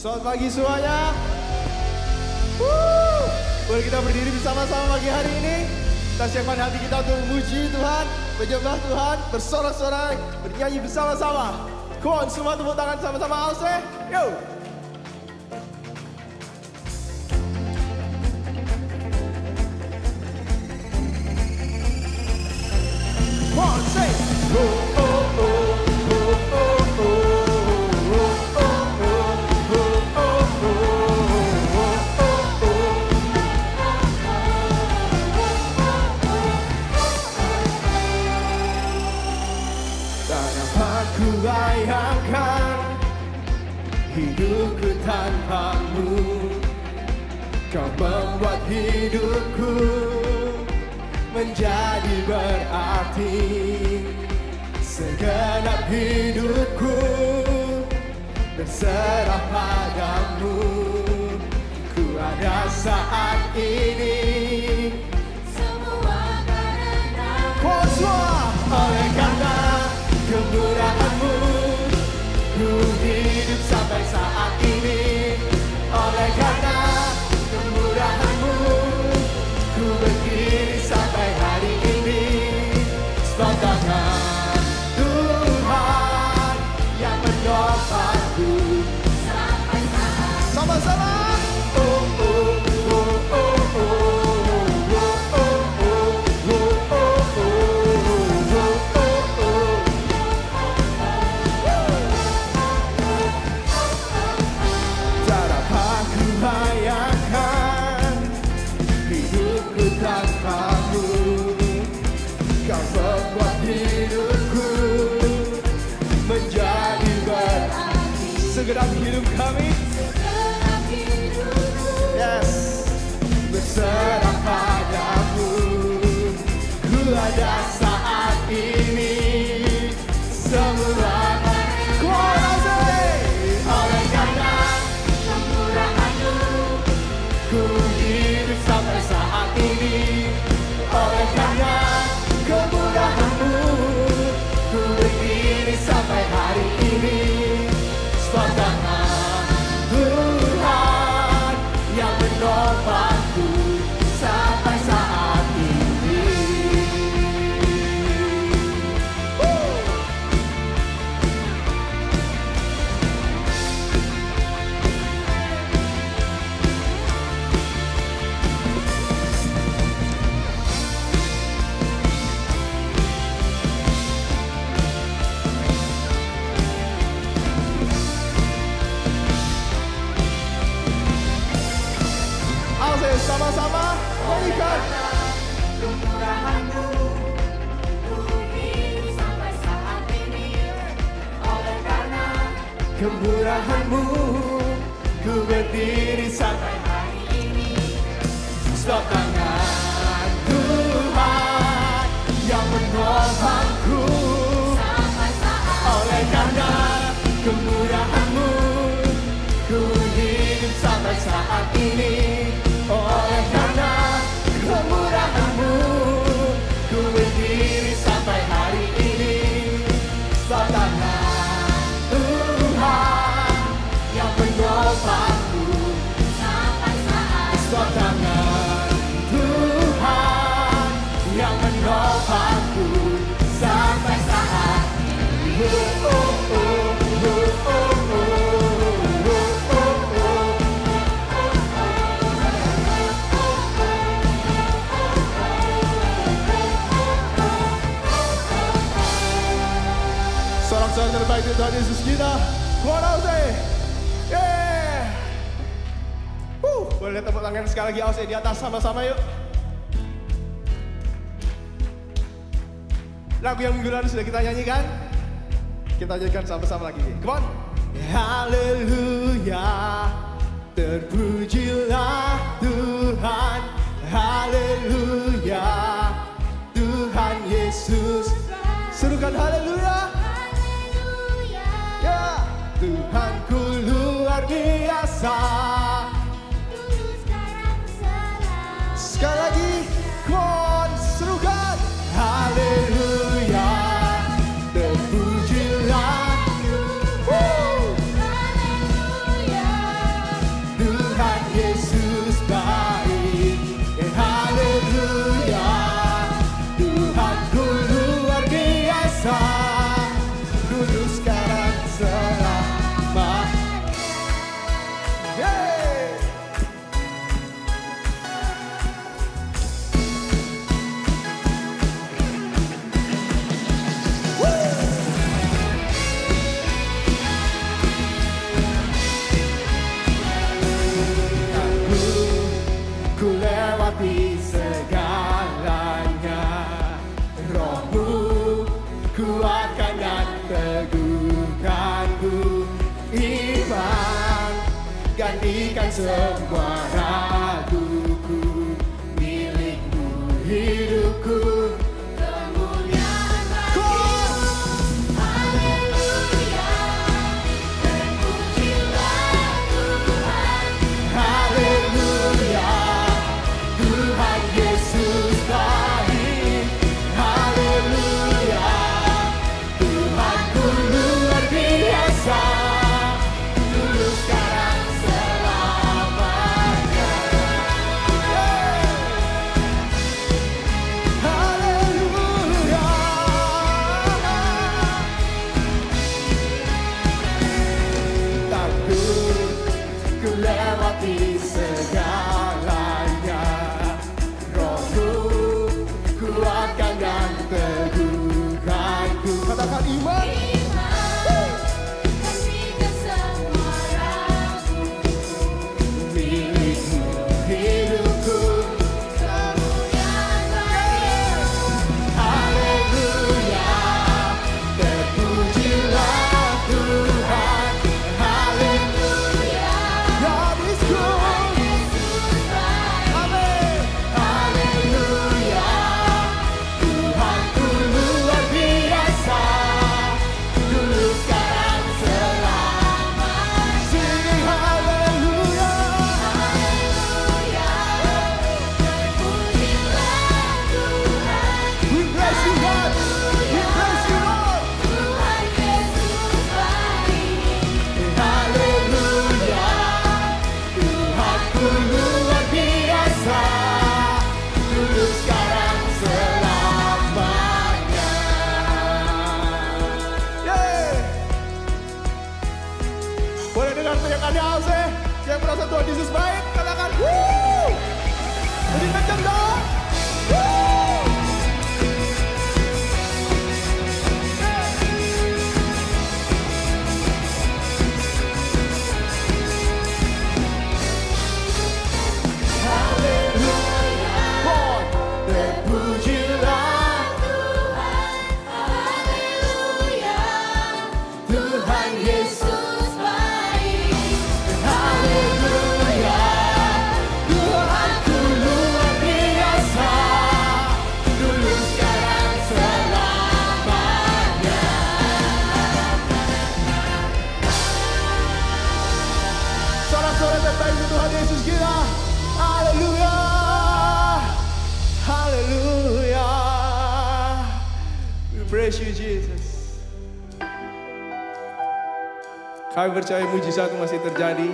Selamat pagi semuanya. Boleh kita berdiri bersama-sama pagi hari ini. Kita siapkan hati kita untuk memuji Tuhan, menyembah Tuhan, bersorak-sorai, bernyanyi bersama-sama. Come on, semua tepuk tangan sama-sama Ausre. Yo. Come on, say. Oh, oh, oh. Bayangkan hidupku tanpamu, kau membuat hidupku menjadi berarti. Segenap hidupku berserah padamu. Ku ada saat ini semua karena oleh karena kemurahan-Mu, ku hidup sampai saat ini. Oleh karena kemurahan-Mu, ku berdiri sampai hari ini. Sebab tangan Tuhan yang menopangku sampai saat. Sama-sama. Oh, oh, oh, oh, oh. Segenap hidup kami, yes, berserah padamu. Ku ada saat ini semua kuasa. Oleh karena kemurahan-Mu, ku hidup sampai saat ini. Oleh karena kemurahan-Mu, ku berdiri sampai hari ini. Sebab tangan Tuhan yang menopangku sampai saat ini. Sama-sama berikan kemurahan-Mu, ku hidup sampai saat ini. Oleh karena kemurahan-Mu, ku berdiri sampai hari ini. Sebab tangan Tuhan yang menopangku sampai saat. Oleh karena kemurahan-Mu, ku hidup sampai saat ini. Oleh karena kemurahan-Mu, ku berdiri sampai hari ini. Sebab tangan Tuhan yang menopangku sampai saat. Sebab tangan Tuhan yang menopangku sampai saat ini. Oh, oh, oh, oh, oh, oh. Sorak-sorai terbaik itu Tuhan Yesus kita. Kuat Ausre. Yeah. Boleh tepuk tangan sekali lagi Ausre di atas sama-sama yuk. Lagu yang minggu lalu sudah kita nyanyikan. Kita nyanyikan sama-sama lagi. Come on. Haleluya. Terpujilah Tuhan. Haleluya. Tuhan Yesus. Serukan haleluya. Ya, Tuhanku luar biasa. Sekali lagi, kon serukan haleluya. Terpujilah gantikan semua raguku. Milikmu hidupku. Kemuliaan bagimu, haleluya. Terpujilah Tuhan, Haleluya, Tuhan Yesus baik. Haleluya, Tuhanku luar biasa. Dulu sekarang selamanya. Haleluya. Takut ku lewati segalanya. Rohmu kuatkan dan teguhkanku. Katakan iman. gantikan semua raguku. Milikmu hidupku. Kemuliaan bagimu, Haleluya, terpujilah Tuhan. Haleluya, God is good. Yesus baik. Amin. Haleluya, Tuhanku luar biasa. Dulu sekarang selamanya. Sing haleluya. Haleluya, terpujilah Tuhan. We bless you God. We bless you Lord. Tuhan Yesus baik. Haleluya, Tuhanku luar biasa. Dulu sekarang selamanya. Yeay. Boleh dengar teriakannya Ause yang merasa Tuhan Yesus baik, katakan wuh. Lebih kencang dong. Wuh. Lord, terpujilah Haleluya, Tuhan Yesus. Yesus baik. Haleluya, Tuhanku luar biasa. Dulu sekarang selamanya. Sorak-sorai terbaik untuk Tuhan Yesus kita. Haleluya, haleluya. We praise you Jesus. Kami percaya mujizat masih terjadi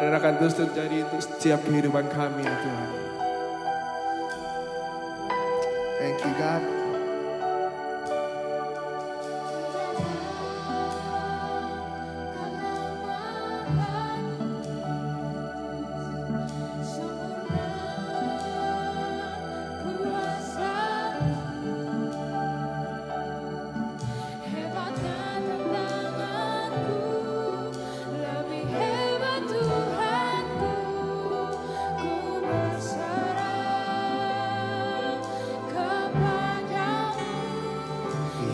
dan akan terus terjadi untuk setiap kehidupan kami ya Tuhan. Thank you God.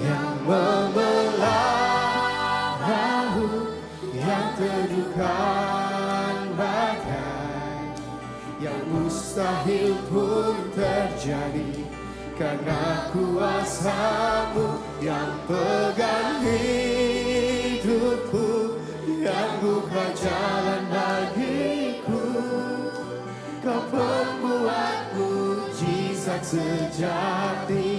Yang memelihara yang teduhkan badai, yang mustahil pun terjadi karena kuasa-Mu yang pegang hidupku, yang buka jalan bagiku. Kau pembuat mujizat sejati.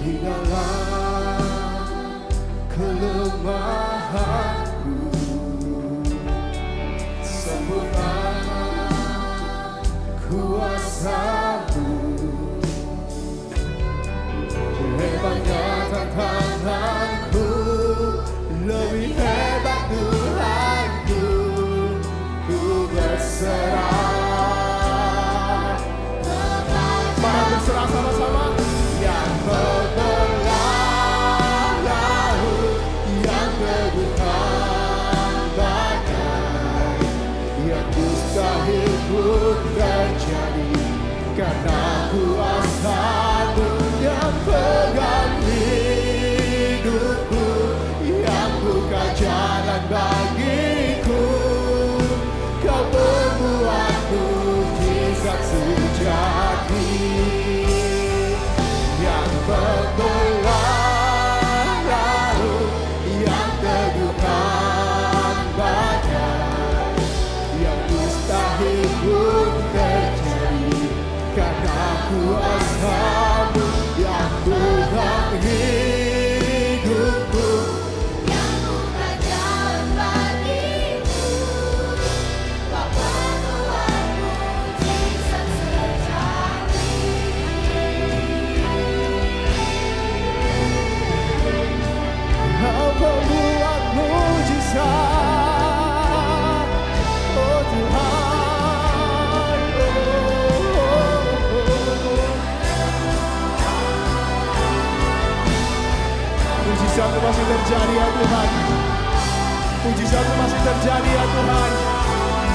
Di dalam kelemahanku, sempurna kuasa-Mu. Hebatnya tantanganku, lebih hebat Tuhanku. Ku berserah. Mari berserah sama-sama. Yang membelah laut, yang teduhkan karena kuasa-Mu yang pegang hidupku, yang buka jalan bagiku. Kau membuat mujizat sejati yang membelah laut, yang teduhkan badai, yang mustahil pun terjadi karena kuasa-Mu yang pegang hidupku, yang buka jalan bagiku. Kau membuat mujizat sejati. Kau membuat mujizat, oh Tuhan, Mujizat-Mu masih terjadi ya Tuhan. Mujizat-Mu masih terjadi ya Tuhan.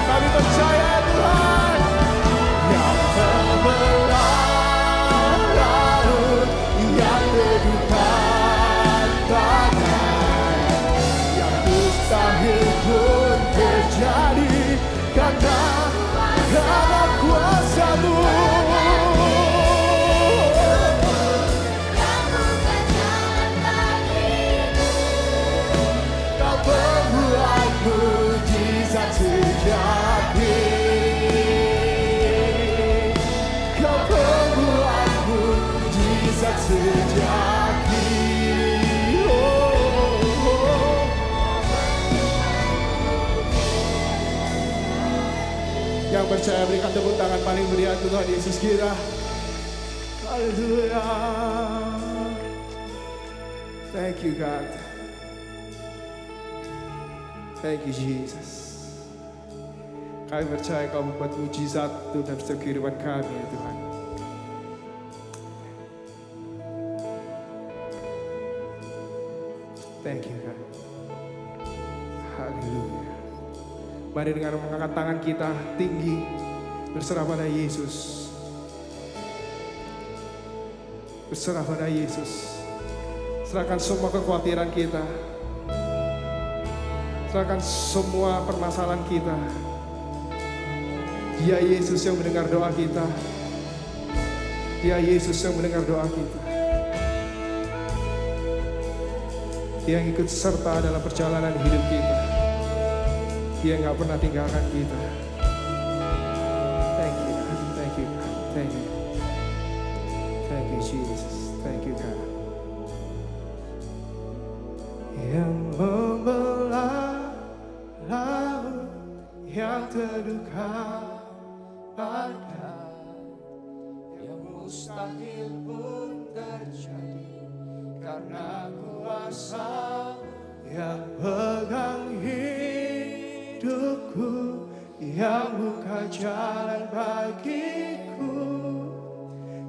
Kami percaya ya Tuhan. Yang membelah laut, yang teduhkan badai, yang mustahil pun terjadi karena kuasa-Mu. Yang buka jalan bagiku. Kau membuat mujizat sejati. Kau membuat mujizat sejati. Yang percaya berikan tepuk tangan paling meriah untuk Tuhan Yesus kita. Haleluya. Thank you God. Thank you Jesus. Kami percaya Kau membuat mujizat itu dalam setiap kehidupan kami ya Tuhan. Thank you God. Haleluya. Mari dengan mengangkat tangan kita tinggi berserah pada Yesus. Berserah pada Yesus. Serahkan semua kekhawatiran kita. Serahkan semua permasalahan kita. Dia Yesus yang mendengar doa kita. Dia Yesus yang mendengar doa kita. Dia yang ikut serta dalam perjalanan hidup kita. Dia nggak pernah tinggalkan kita. Thank you, thank you, thank you, thank you Jesus, thank you God. Yang membelah laut, yang teduhkan badai, yang mustahil pun terjadi karena kuasa yang pegang hidupku, yang buka jalan bagiku.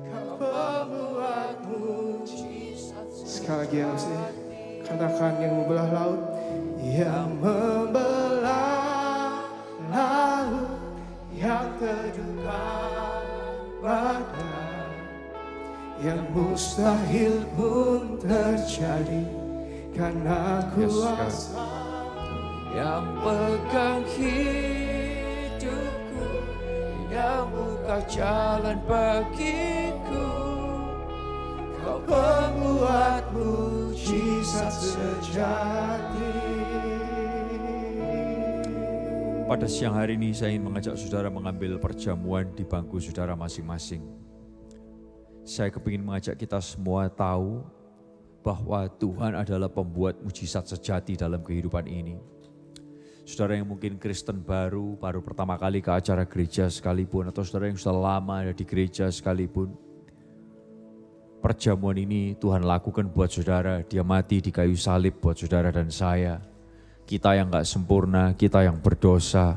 Kau membuat mujizat. Sekali lagi yang saya katakan, yang membelah laut, yang membelah laut, yang teduhkan badai, yang mustahil pun terjadi karena kuasa yang pegang hidupku, yang buka jalan bagiku. Kau membuat mujizat sejati. Pada siang hari ini saya ingin mengajak saudara mengambil perjamuan di bangku saudara masing-masing. Saya kepingin mengajak kita semua tahu bahwa Tuhan adalah pembuat mujizat sejati dalam kehidupan ini. Saudara yang mungkin Kristen baru pertama kali ke acara gereja sekalipun, atau saudara yang sudah lama ada di gereja sekalipun, perjamuan ini Tuhan lakukan buat saudara. Dia mati di kayu salib buat saudara dan saya. Kita yang gak sempurna, kita yang berdosa.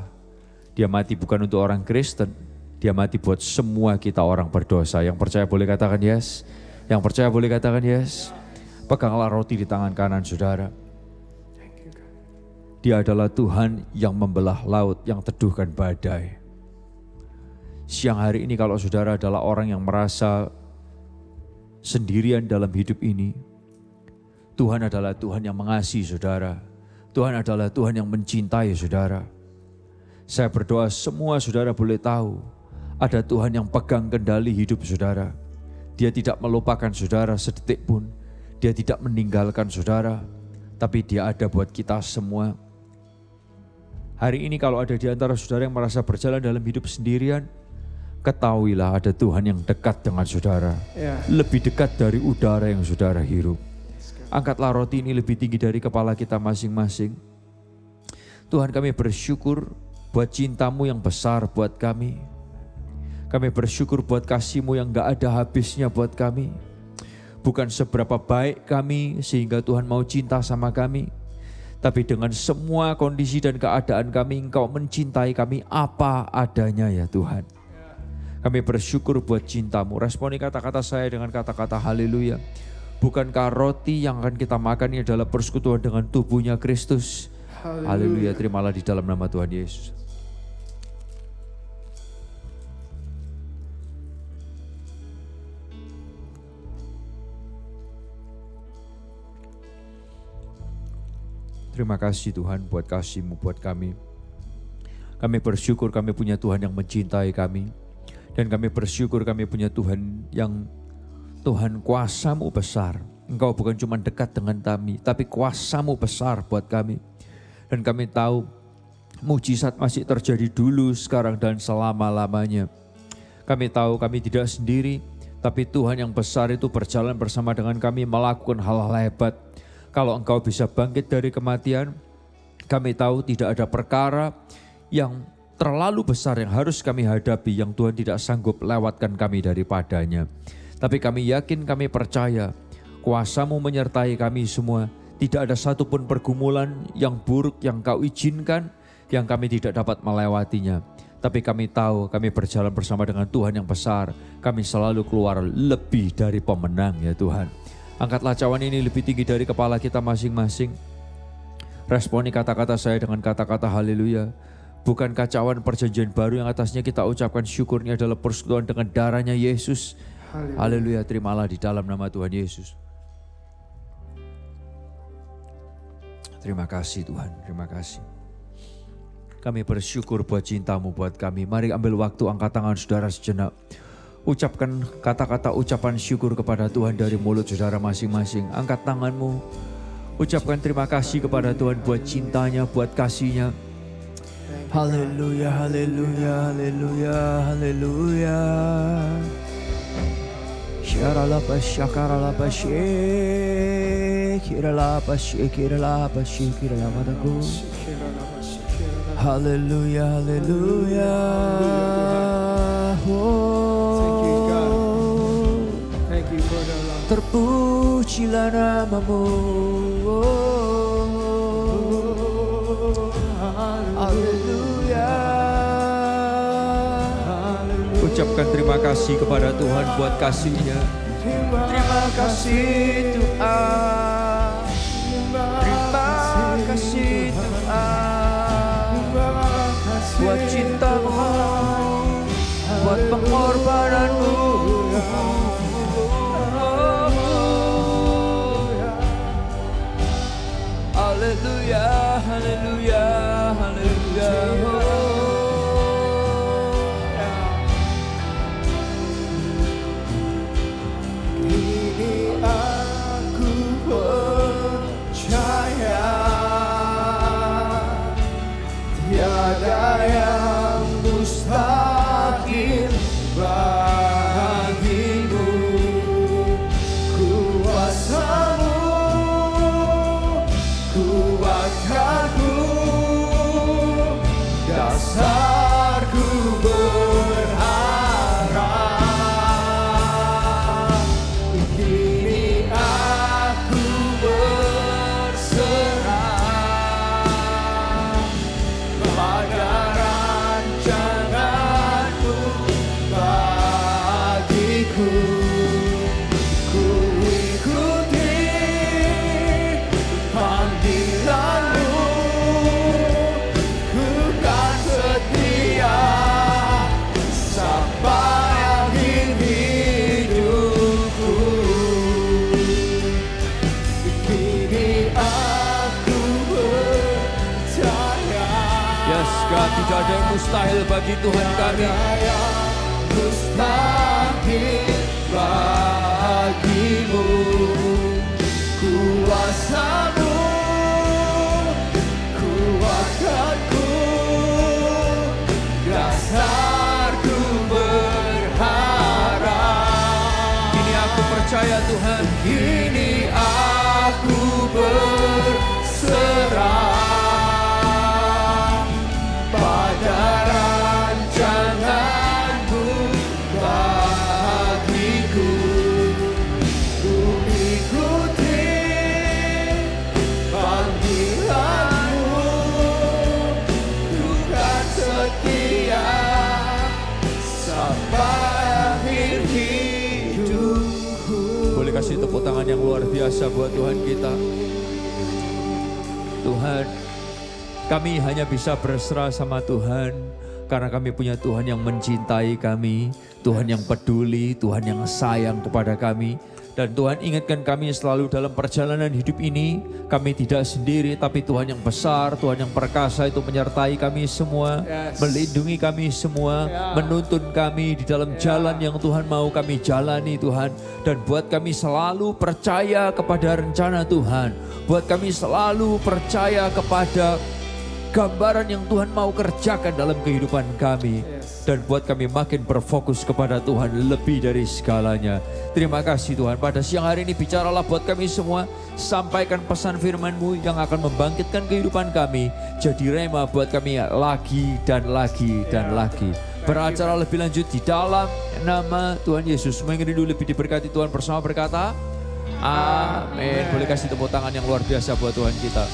Dia mati bukan untuk orang Kristen, dia mati buat semua kita orang berdosa. Yang percaya boleh katakan yes. Yang percaya boleh katakan yes. Peganglah roti di tangan kanan saudara. Dia adalah Tuhan yang membelah laut, yang teduhkan badai. Siang hari ini kalau saudara adalah orang yang merasa sendirian dalam hidup ini, Tuhan adalah Tuhan yang mengasihi saudara. Tuhan adalah Tuhan yang mencintai saudara. Saya berdoa semua saudara boleh tahu, ada Tuhan yang pegang kendali hidup saudara. Dia tidak melupakan saudara sedetik pun. Dia tidak meninggalkan saudara, tapi Dia ada buat kita semua. Hari ini kalau ada di antara saudara yang merasa berjalan dalam hidup sendirian, ketahuilah ada Tuhan yang dekat dengan saudara. Lebih dekat dari udara yang saudara hirup. Angkatlah roti ini lebih tinggi dari kepala kita masing-masing. Tuhan, kami bersyukur buat cinta-Mu yang besar buat kami. Kami bersyukur buat kasih-Mu yang gak ada habisnya buat kami. Bukan seberapa baik kami sehingga Tuhan mau cinta sama kami, tapi dengan semua kondisi dan keadaan kami, Engkau mencintai kami apa adanya ya Tuhan. Kami bersyukur buat cinta-Mu. Responi kata-kata saya dengan kata-kata haleluya. Bukankah roti yang akan kita makan ini adalah persekutuan dengan tubuhnya Kristus? Haleluya, terimalah di dalam nama Tuhan Yesus. Terima kasih Tuhan buat kasih-Mu buat kami. Kami bersyukur kami punya Tuhan yang mencintai kami. Dan kami bersyukur kami punya Tuhan yang Tuhan kuasa-Mu besar. Engkau bukan cuma dekat dengan kami, tapi kuasa-Mu besar buat kami. Dan kami tahu mujizat masih terjadi dulu, sekarang dan selama-lamanya. Kami tahu kami tidak sendiri, tapi Tuhan yang besar itu berjalan bersama dengan kami melakukan hal-hal hebat. Kalau Engkau bisa bangkit dari kematian, kami tahu tidak ada perkara yang terlalu besar yang harus kami hadapi yang Tuhan tidak sanggup lewatkan kami daripadanya. Tapi kami yakin, kami percaya kuasa-Mu menyertai kami semua. Tidak ada satupun pergumulan yang buruk yang Kau izinkan yang kami tidak dapat melewatinya. Tapi kami tahu kami berjalan bersama dengan Tuhan yang besar. Kami selalu keluar lebih dari pemenang ya Tuhan. Angkatlah cawan ini lebih tinggi dari kepala kita masing-masing. Responi kata-kata saya dengan kata-kata haleluya. Bukankah cawan perjanjian baru yang atasnya kita ucapkan syukurnya adalah persekutuan dengan darahnya Yesus. Haleluya, terimalah di dalam nama Tuhan Yesus. Terima kasih Tuhan, terima kasih. Kami bersyukur buat cinta-Mu buat kami. Mari ambil waktu, angkat tangan saudara sejenak. Ucapkan kata-kata ucapan syukur kepada Tuhan dari mulut saudara masing-masing. Angkat tanganmu. Ucapkan terima kasih kepada Tuhan buat cintanya, buat kasihnya. Haleluya, haleluya, haleluya, haleluya. Syaralapa, syakaralapa, syekiralapa, syekiralapa, syekiralapa, haleluya, haleluya. Terpujilah nama-Mu. Haleluya. Ucapkan terima kasih kepada Tuhan buat kasih-Nya. Terima kasih Tuhan. Terima kasih Tuhan. Buat cinta-Mu, buat pengorbanan-Mu. Haleluya, haleluya, haleluya. Kini aku percaya tiada yang mustahil bagimu. Kuasa-Mu kuatkanku, dasarku berharap. Kini aku berserah pada Yes God, tidak ada yang mustahil bagi Tuhan kami. Mustahil bagimu, kuasa-Mu kuatkanku, dasarku berharap. Kini aku percaya Tuhan, Kini aku berserah pada rancangan-Mu bagiku. Ku ikuti panggilan-Mu, ku kan setia sampai akhir hidupku. boleh kasih tepuk tangan yang luar biasa buat Tuhan kita. Tuhan, kami hanya bisa berserah sama Tuhan karena kami punya Tuhan yang mencintai kami, Tuhan yang peduli, Tuhan yang sayang kepada kami. Dan Tuhan ingatkan kami selalu dalam perjalanan hidup ini, kami tidak sendiri, tapi Tuhan yang besar, Tuhan yang perkasa itu menyertai kami semua, melindungi kami semua, menuntun kami di dalam jalan yang Tuhan mau kami jalani Tuhan. Dan buat kami selalu percaya kepada rencana Tuhan, buat kami selalu percaya kepada gambaran yang Tuhan mau kerjakan dalam kehidupan kami. Dan buat kami makin berfokus kepada Tuhan lebih dari segalanya. Terima kasih Tuhan, pada siang hari ini bicaralah buat kami semua. Sampaikan pesan firman-Mu yang akan membangkitkan kehidupan kami. Jadi rema buat kami lagi dan lagi dan lagi. Beracara lebih lanjut di dalam nama Tuhan Yesus. Semua yang rindu lebih diberkati Tuhan bersama berkata amin. Boleh kasih tepuk tangan yang luar biasa buat Tuhan kita.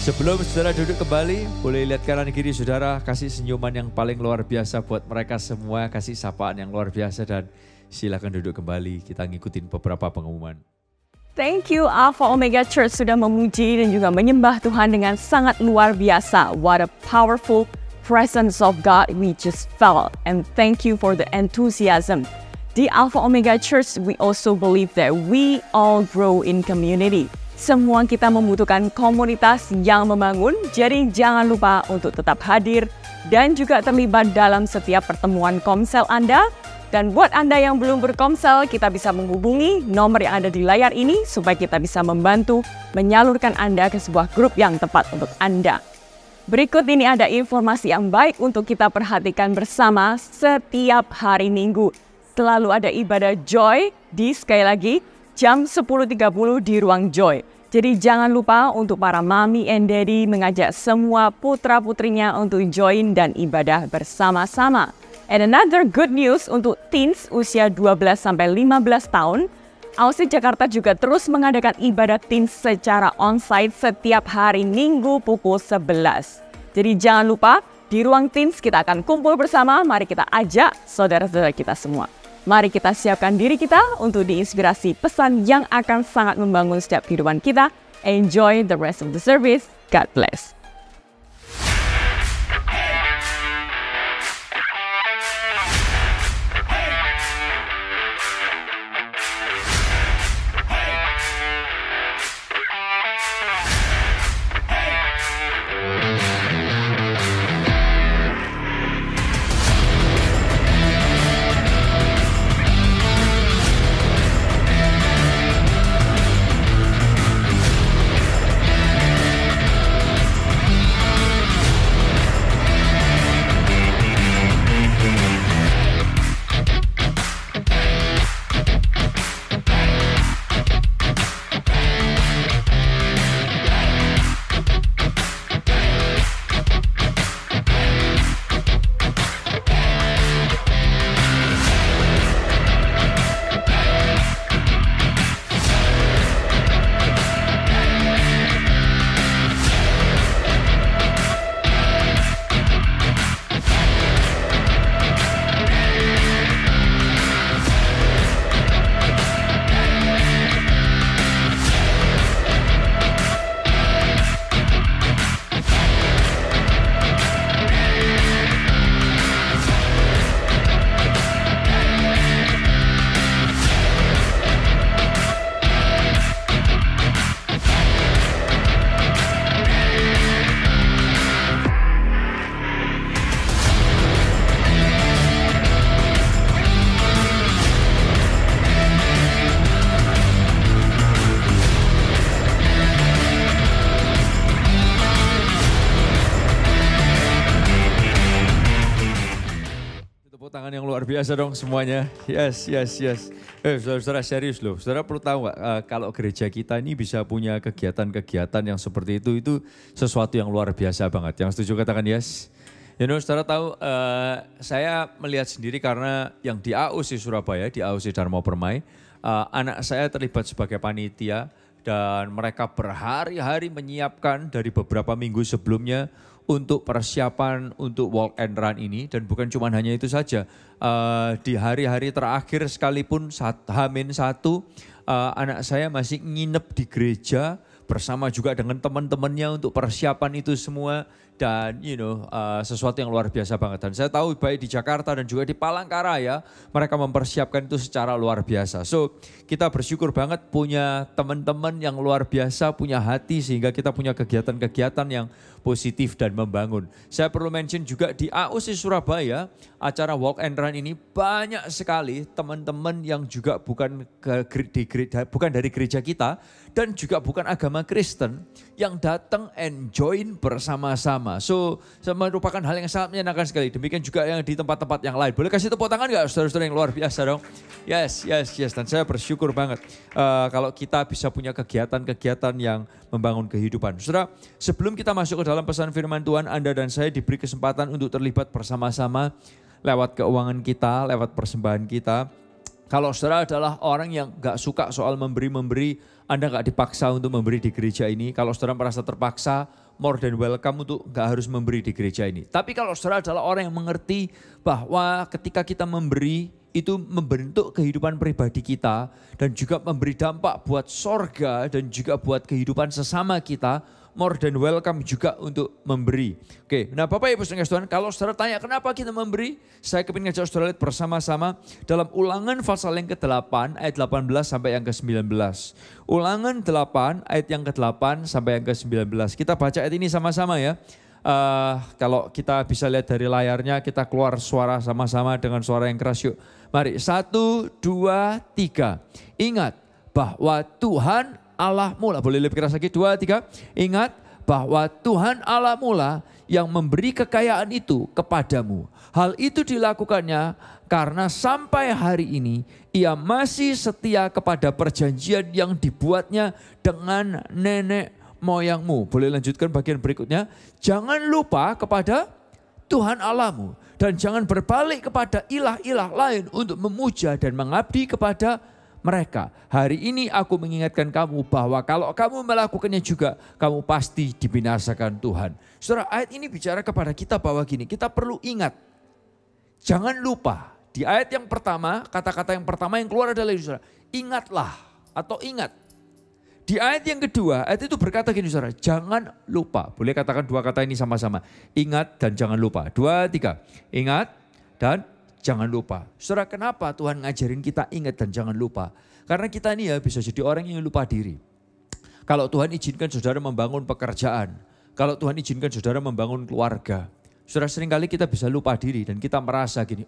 Sebelum saudara duduk kembali, boleh lihat kanan kiri saudara, kasih senyuman yang paling luar biasa buat mereka semua, kasih sapaan yang luar biasa dan silakan duduk kembali, kita ngikutin beberapa pengumuman. Thank you Alpha Omega Church sudah memuji dan juga menyembah Tuhan dengan sangat luar biasa. What a powerful presence of God we just felt, and thank you for the enthusiasm. Di Alpha Omega Church, we also believe that we all grow in community. Semua kita membutuhkan komunitas yang membangun, jadi jangan lupa untuk tetap hadir dan juga terlibat dalam setiap pertemuan komsel Anda. Dan buat Anda yang belum berkomsel, kita bisa menghubungi nomor yang ada di layar ini supaya kita bisa membantu menyalurkan Anda ke sebuah grup yang tepat untuk Anda. Berikut ini ada informasi yang baik untuk kita perhatikan bersama. Setiap hari Minggu selalu ada ibadah Joy di, sekali lagi, jam 10.30 di Ruang Joy. Jadi jangan lupa untuk para mami and daddy mengajak semua putra-putrinya untuk join dan ibadah bersama-sama. And another good news untuk teens usia 12-15 tahun, AOC Jakarta juga terus mengadakan ibadah teens secara onsite setiap hari Minggu pukul 11. Jadi jangan lupa di Ruang Teens kita akan kumpul bersama, mari kita ajak saudara-saudara kita semua. Mari kita siapkan diri kita untuk diinspirasi pesan yang akan sangat membangun setiap kehidupan kita. Enjoy the rest of the service. God bless. tangan yang luar biasa dong semuanya. Yes. Saudara-saudara serius loh. Saudara perlu tahu nggak kalau gereja kita ini bisa punya kegiatan-kegiatan yang seperti itu sesuatu yang luar biasa banget. Yang setuju katakan yes. Saudara tahu saya melihat sendiri karena yang di AUC Surabaya, di AUC Dharma Permai, anak saya terlibat sebagai panitia dan mereka berhari-hari menyiapkan dari beberapa minggu sebelumnya untuk persiapan untuk walk and run ini. Dan bukan cuma hanya itu saja, di hari-hari terakhir sekalipun H-1 anak saya masih nginep di gereja bersama juga dengan teman-temannya untuk persiapan itu semua. Dan sesuatu yang luar biasa banget. Dan saya tahu baik di Jakarta dan juga di Palangkaraya mereka mempersiapkan itu secara luar biasa. So kita bersyukur banget punya teman-teman yang luar biasa, punya hati sehingga kita punya kegiatan-kegiatan yang positif dan membangun. Saya perlu mention juga di AUC Surabaya, acara walk and run ini banyak sekali teman-teman yang juga bukan dari gereja kita dan juga bukan agama Kristen yang datang and join bersama-sama. So, merupakan hal yang sangat menyenangkan sekali. Demikian juga yang di tempat-tempat yang lain. Boleh kasih tepuk tangan gak saudara-saudara yang luar biasa dong? Yes. Dan saya bersyukur banget kalau kita bisa punya kegiatan-kegiatan yang membangun kehidupan. Saudara, sebelum kita masuk ke dalam pesan firman Tuhan, Anda dan saya diberi kesempatan untuk terlibat bersama-sama lewat keuangan kita, lewat persembahan kita. Kalau saudara adalah orang yang gak suka soal memberi-memberi, Anda gak dipaksa untuk memberi di gereja ini. Kalau saudara merasa terpaksa, more than welcome untuk gak harus memberi di gereja ini. Tapi kalau saudara adalah orang yang mengerti bahwa ketika kita memberi, itu membentuk kehidupan pribadi kita dan juga memberi dampak buat sorga dan juga buat kehidupan sesama kita, more than welcome juga untuk memberi. Oke, nah Bapak Ibu saudara Tuhan, kalau saudara tanya kenapa kita memberi, saya kepingin ngajak saudara lihat bersama-sama dalam Ulangan pasal yang ke-8 ayat 18 sampai yang ke-19. Ulangan 8 ayat yang ke-8 sampai yang ke-19. Kita baca ayat ini sama-sama ya. Kalau kita bisa lihat dari layarnya, kita keluar suara sama-sama dengan suara yang keras yuk. Mari, 1, 2, 3. Ingat bahwa Tuhan Allahmu lah, boleh lebih keras lagi, 2, 3. Ingat bahwa Tuhan Allahmu lah yang memberi kekayaan itu kepadamu. Hal itu dilakukannya karena sampai hari ini ia masih setia kepada perjanjian yang dibuatnya dengan nenek moyangmu. Boleh lanjutkan bagian berikutnya. Jangan lupa kepada Tuhan Allahmu dan jangan berbalik kepada ilah-ilah lain untuk memuja dan mengabdi kepada mereka. Hari ini aku mengingatkan kamu bahwa kalau kamu melakukannya juga, kamu pasti dibinasakan Tuhan. Saudara, ayat ini bicara kepada kita bahwa gini, kita perlu ingat. Jangan lupa, di ayat yang pertama, kata-kata yang pertama yang keluar adalah saudara, ingatlah atau ingat. Di ayat yang kedua, ayat itu berkata gini saudara, jangan lupa. Boleh katakan dua kata ini sama-sama. Ingat dan jangan lupa. 2, 3. Ingat dan jangan lupa. Saudara, kenapa Tuhan ngajarin kita ingat dan jangan lupa? Karena kita ini ya bisa jadi orang yang lupa diri. Kalau Tuhan izinkan saudara membangun pekerjaan. Kalau Tuhan izinkan saudara membangun keluarga. Saudara, seringkali kita bisa lupa diri dan kita merasa gini,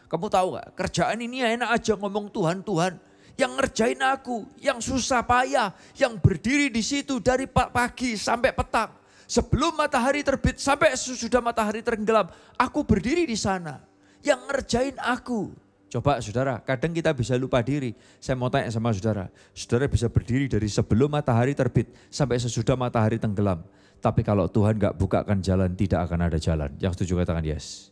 kamu tahu gak, kerjaan ini enak aja ngomong Tuhan, Tuhan. Yang ngerjain aku, yang susah payah, yang berdiri di situ dari pagi sampai petang. Sebelum matahari terbit sampai sesudah matahari tenggelam, aku berdiri di sana. Yang ngerjain aku. Coba saudara, kadang kita bisa lupa diri. Saya mau tanya sama saudara, saudara bisa berdiri dari sebelum matahari terbit sampai sesudah matahari tenggelam. Tapi kalau Tuhan gak bukakan jalan, tidak akan ada jalan. Yang setuju katakan yes.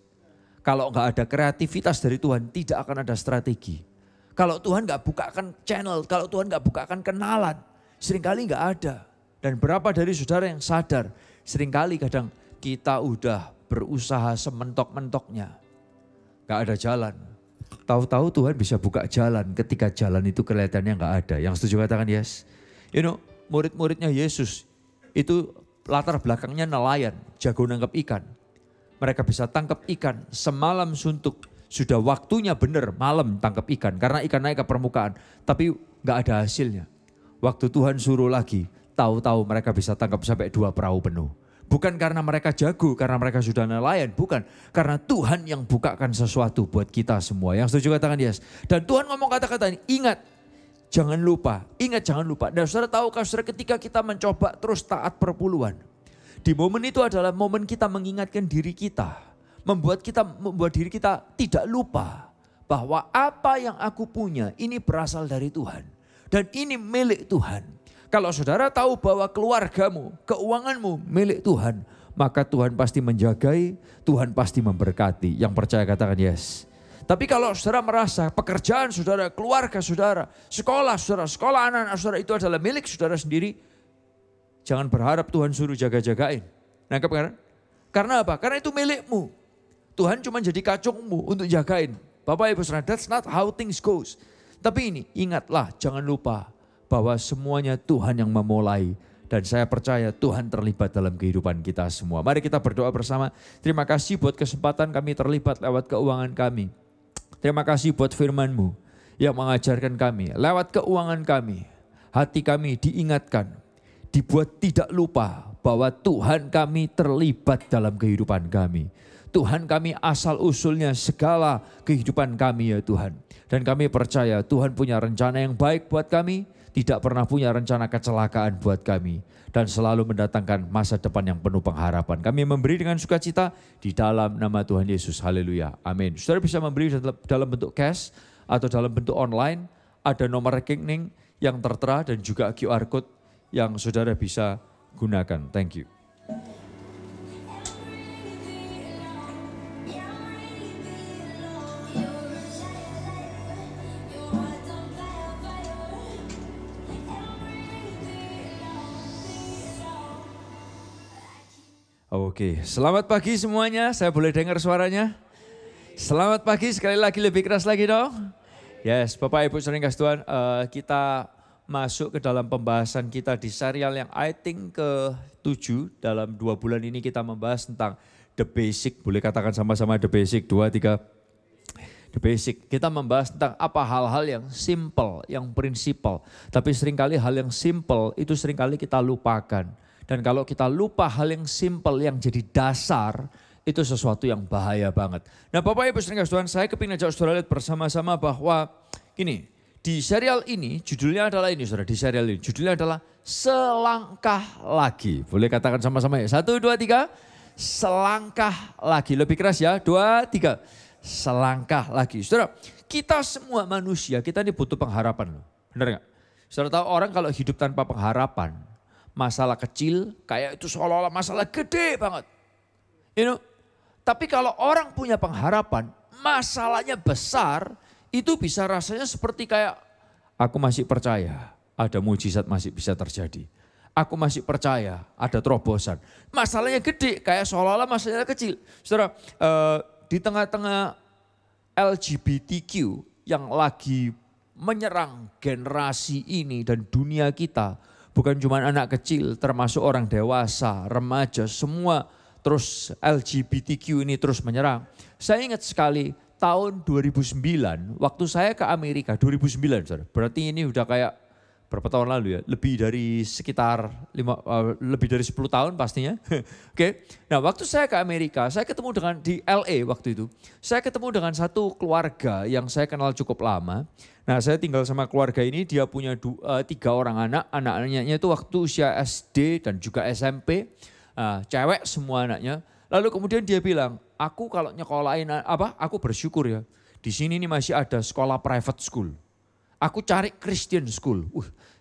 Kalau gak ada kreativitas dari Tuhan, tidak akan ada strategi. Kalau Tuhan gak bukakan channel, kalau Tuhan gak bukakan kenalan, seringkali gak ada. Dan berapa dari saudara yang sadar, seringkali kadang kita udah berusaha sementok-mentoknya. Gak ada jalan. Tahu-tahu Tuhan bisa buka jalan ketika jalan itu kelihatannya gak ada. Yang setuju katakan yes. Murid-muridnya Yesus itu latar belakangnya nelayan, jago nangkep ikan. Mereka bisa tangkap ikan semalam suntuk. Sudah waktunya benar malam tangkap ikan. Karena ikan naik ke permukaan. Tapi gak ada hasilnya. Waktu Tuhan suruh lagi. Tahu-tahu mereka bisa tangkap sampai 2 perahu penuh. Bukan karena mereka jago. Karena mereka sudah nelayan. Bukan. Karena Tuhan yang bukakan sesuatu buat kita semua. Yang setuju katakan yes. Dan Tuhan ngomong kata-kata ini. Ingat. Jangan lupa. Ingat jangan lupa. Dan saudara tahukah saudara ketika kita mencoba terus taat perpuluhan. Di momen itu adalah momen kita mengingatkan diri kita. membuat diri kita tidak lupa bahwa apa yang aku punya ini berasal dari Tuhan. Dan ini milik Tuhan. Kalau saudara tahu bahwa keluargamu, keuanganmu milik Tuhan, maka Tuhan pasti menjagai, Tuhan pasti memberkati. Yang percaya katakan yes. Tapi kalau saudara merasa pekerjaan saudara, keluarga saudara, sekolah saudara, sekolah anak-anak saudara itu adalah milik saudara sendiri, jangan berharap Tuhan suruh jaga-jagain. Nangkep kan? Karena apa? Karena itu milikmu. Tuhan cuma jadi kacungmu untuk jagain. Bapak Ibu saudara, that's not how things goes. Tapi ini, ingatlah, jangan lupa bahwa semuanya Tuhan yang memulai. Dan saya percaya Tuhan terlibat dalam kehidupan kita semua. Mari kita berdoa bersama. Terima kasih buat kesempatan kami terlibat lewat keuangan kami. Terima kasih buat firman-Mu yang mengajarkan kami. Lewat keuangan kami, hati kami diingatkan. Dibuat tidak lupa bahwa Tuhan kami terlibat dalam kehidupan kami. Tuhan kami asal usulnya segala kehidupan kami ya Tuhan. Dan kami percaya Tuhan punya rencana yang baik buat kami. Tidak pernah punya rencana kecelakaan buat kami. Dan selalu mendatangkan masa depan yang penuh pengharapan. Kami memberi dengan sukacita di dalam nama Tuhan Yesus. Haleluya. Amin. Saudara bisa memberi dalam bentuk cash atau dalam bentuk online. Ada nomor rekening yang tertera dan juga QR code yang saudara bisa gunakan. Thank you. Oke, selamat pagi semuanya. Saya boleh dengar suaranya? Selamat pagi, sekali lagi lebih keras lagi dong. Yes, Bapak Ibu sering kasih Tuhan, kita masuk ke dalam pembahasan kita di serial yang I think ke-7. Dalam 2 bulan ini kita membahas tentang the basic. Boleh katakan sama-sama the basic, 2, 3. The basic. Kita membahas tentang apa hal-hal yang simple, yang prinsipal. Tapi seringkali hal yang simple itu seringkali kita lupakan. Dan kalau kita lupa hal yang simple yang jadi dasar, itu sesuatu yang bahaya banget. Nah Bapak Ibu sering kasih Tuhan, saya kepingin ajak saudara lihat bersama-sama bahwa gini, di serial ini judulnya adalah ini saudara, di serial ini judulnya adalah Selangkah Lagi. Boleh katakan sama-sama ya, 1, 2, 3, selangkah lagi. Lebih keras ya, 2, 3, selangkah lagi. Saudara, kita semua manusia, kita ini butuh pengharapan. Benar gak? Saudara tahu orang kalau hidup tanpa pengharapan, masalah kecil kayak itu seolah-olah masalah gede banget. You know? Tapi kalau orang punya pengharapan, masalahnya besar, itu bisa rasanya seperti kayak aku masih percaya ada mujizat masih bisa terjadi. Aku masih percaya ada terobosan. Masalahnya gede kayak seolah-olah masalahnya kecil. Saudara, di tengah-tengah LGBTQ yang lagi menyerang generasi ini dan dunia kita, bukan cuma anak kecil, termasuk orang dewasa, remaja, semua terus LGBTQ ini terus menyerang. Saya ingat sekali tahun 2009, waktu saya ke Amerika, 2009, saudara. Berarti ini udah kayak berapa tahun lalu ya? Lebih dari sekitar lebih dari 10 tahun pastinya. Oke. Nah waktu saya ke Amerika, saya ketemu dengan di LA waktu itu. Saya ketemu dengan satu keluarga yang saya kenal cukup lama. Nah saya tinggal sama keluarga ini, dia punya 3 orang anak. Anak-anaknya itu waktu usia SD dan juga SMP. Cewek semua anaknya. Lalu kemudian dia bilang, aku kalau nyekolahin aku bersyukur ya. Di sini ini masih ada sekolah private school. Aku cari Christian school.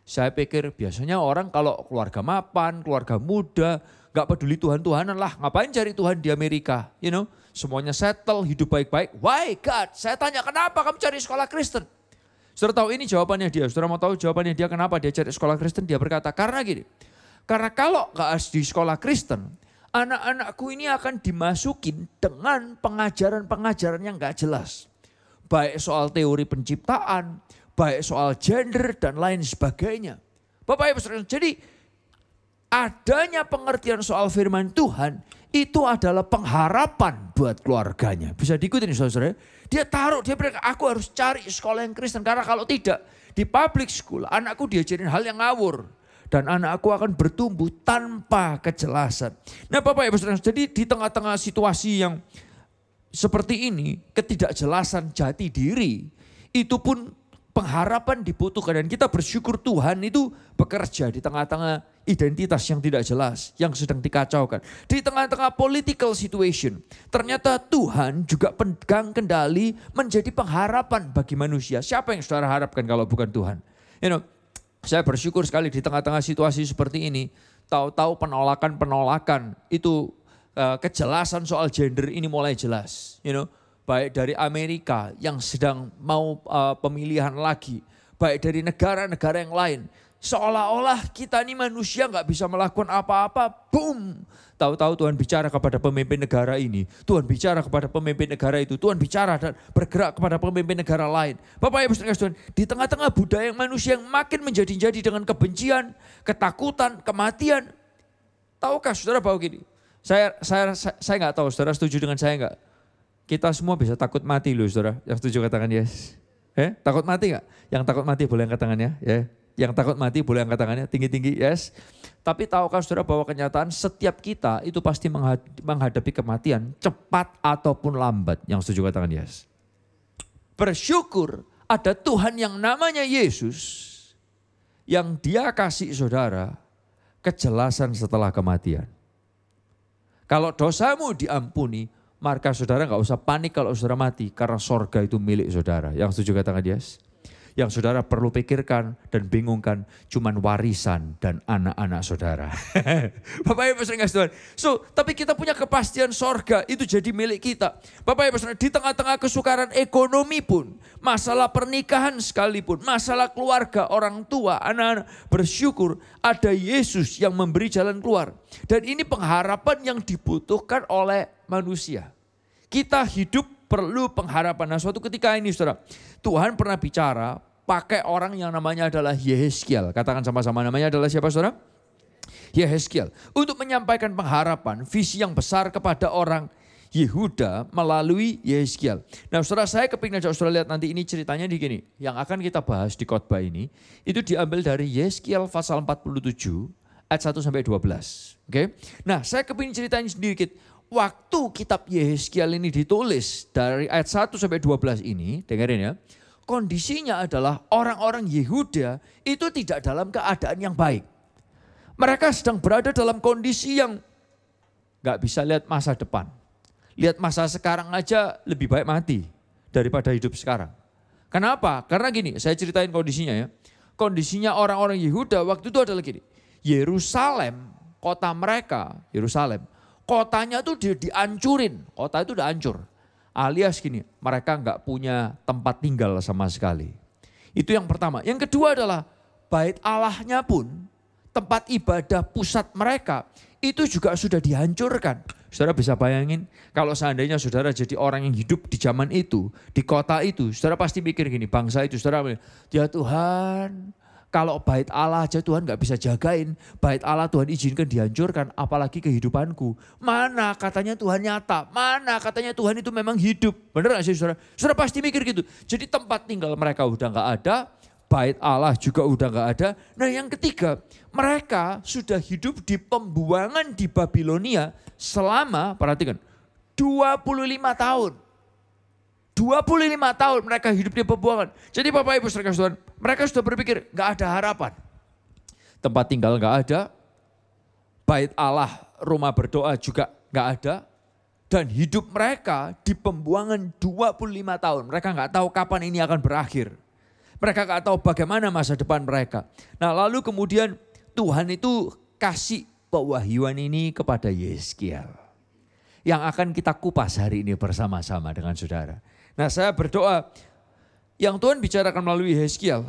Saya pikir biasanya orang kalau keluarga mapan, keluarga muda, gak peduli Tuhan-Tuhanan lah. Ngapain cari Tuhan di Amerika? You know, semuanya settle, hidup baik-baik. Why God? Saya tanya kenapa kamu cari sekolah Kristen? Saudara tahu ini jawabannya dia. Saudara mau tahu jawabannya dia kenapa dia cari sekolah Kristen? Dia berkata karena gini. Karena kalau gak harus di sekolah Kristen, anak-anakku ini akan dimasukin dengan pengajaran-pengajaran yang gak jelas. Baik soal teori penciptaan, baik soal gender dan lain sebagainya. Bapak Ibu Saudara, jadi adanya pengertian soal firman Tuhan itu adalah pengharapan buat keluarganya. Bisa diikuti nih saudara. Dia bilang aku harus cari sekolah yang Kristen. Karena kalau tidak di public school anakku diajarin hal yang ngawur. Dan anakku akan bertumbuh tanpa kejelasan. Nah Bapak Ibu Saudara, jadi di tengah-tengah situasi yang seperti ini, ketidakjelasan jati diri, itu pun Pengharapan dibutuhkan dan kita bersyukur Tuhan itu bekerja di tengah-tengah identitas yang tidak jelas, yang sedang dikacaukan. Di tengah-tengah political situation, ternyata Tuhan juga pegang kendali menjadi pengharapan bagi manusia. Siapa yang saudara harapkan kalau bukan Tuhan? Saya bersyukur sekali di tengah-tengah situasi seperti ini, tahu-tahu penolakan-penolakan itu kejelasan soal gender ini mulai jelas. Baik dari Amerika yang sedang mau pemilihan lagi, baik dari negara-negara yang lain. Seolah-olah kita ini manusia nggak bisa melakukan apa-apa, boom. Tahu-tahu Tuhan bicara kepada pemimpin negara ini, Tuhan bicara kepada pemimpin negara itu, Tuhan bicara dan bergerak kepada pemimpin negara lain. Bapak Ibu saudara sekalian, di tengah-tengah budaya manusia yang makin menjadi-jadi dengan kebencian, ketakutan, kematian. Tahukah saudara bahwa gini, saya nggak tahu saudara setuju dengan saya nggak? Kita semua bisa takut mati loh saudara. Yang setuju katakan yes. Takut mati gak? Yang takut mati boleh angkat tangannya. Yang takut mati boleh angkat tangannya. Tinggi-tinggi yes. Tapi tahukah saudara bahwa kenyataan setiap kita itu pasti menghadapi kematian. Cepat ataupun lambat. Yang setuju katakan yes. Bersyukur ada Tuhan yang namanya Yesus. Yang dia kasih saudara kejelasan setelah kematian. Kalau dosamu diampuni, maka saudara nggak usah panik kalau saudara mati. Karena sorga itu milik saudara. Yang setuju katakan yes. Yang saudara perlu pikirkan dan bingungkan cuman warisan dan anak-anak saudara. Bapak Ibu saudara Tuhan. Tapi kita punya kepastian sorga itu jadi milik kita. Bapak Ibu saudara, di tengah-tengah kesukaran ekonomi pun, masalah pernikahan sekalipun, masalah keluarga, orang tua, anak-anak, bersyukur ada Yesus yang memberi jalan keluar. Dan ini pengharapan yang dibutuhkan oleh manusia. Kita hidup perlu pengharapan. Nah, suatu ketika ini saudara, Tuhan pernah bicara pakai orang yang namanya adalah Yehezkiel. Katakan sama-sama, namanya adalah siapa saudara? Yehezkiel. Untuk menyampaikan pengharapan, visi yang besar kepada orang Yehuda melalui Yehezkiel. Nah saudara, saya kepingin ajak saudara lihat nanti ini ceritanya di gini. Yang akan kita bahas di khotbah ini, itu diambil dari Yehezkiel pasal 47 ayat 1 sampai 12. Oke? Nah saya kepingin ceritain sedikit. Waktu kitab Yehezkiel ini ditulis dari ayat 1 sampai 12 ini, dengerin ya. Kondisinya adalah orang-orang Yehuda itu tidak dalam keadaan yang baik. Mereka sedang berada dalam kondisi yang gak bisa lihat masa depan. Lihat masa sekarang aja lebih baik mati daripada hidup sekarang. Kenapa? Karena gini, saya ceritain kondisinya ya. Kondisinya orang-orang Yehuda waktu itu adalah gini. Yerusalem, kota mereka, Yerusalem. Kotanya tuh dihancurin, kota itu udah hancur. Alias gini, mereka nggak punya tempat tinggal sama sekali. Itu yang pertama. Yang kedua adalah bait Allahnya pun, tempat ibadah pusat mereka, itu juga sudah dihancurkan. Saudara bisa bayangin, kalau seandainya saudara jadi orang yang hidup di zaman itu, di kota itu, saudara pasti mikir gini, bangsa itu, saudara bilang, ya Tuhan, kalau bait Allah aja Tuhan gak bisa jagain, bait Allah Tuhan izinkan dihancurkan, apalagi kehidupanku. Mana katanya Tuhan nyata, mana katanya Tuhan itu memang hidup. Bener gak sih saudara? Saudara pasti mikir gitu. Jadi tempat tinggal mereka udah gak ada, bait Allah juga udah gak ada. Nah yang ketiga, mereka sudah hidup di pembuangan di Babilonia selama, perhatikan, 25 tahun. 25 tahun mereka hidup di pembuangan. Jadi Bapak Ibu saudara, mereka sudah berpikir gak ada harapan. Tempat tinggal gak ada, bait Allah, rumah berdoa juga gak ada. Dan hidup mereka di pembuangan 25 tahun. Mereka gak tahu kapan ini akan berakhir. Mereka gak tahu bagaimana masa depan mereka. Nah lalu kemudian Tuhan itu kasih pewahyuan ini kepada Yehezkiel. Yang akan kita kupas hari ini bersama-sama dengan saudara. Nah saya berdoa yang Tuhan bicarakan melalui Yehezkiel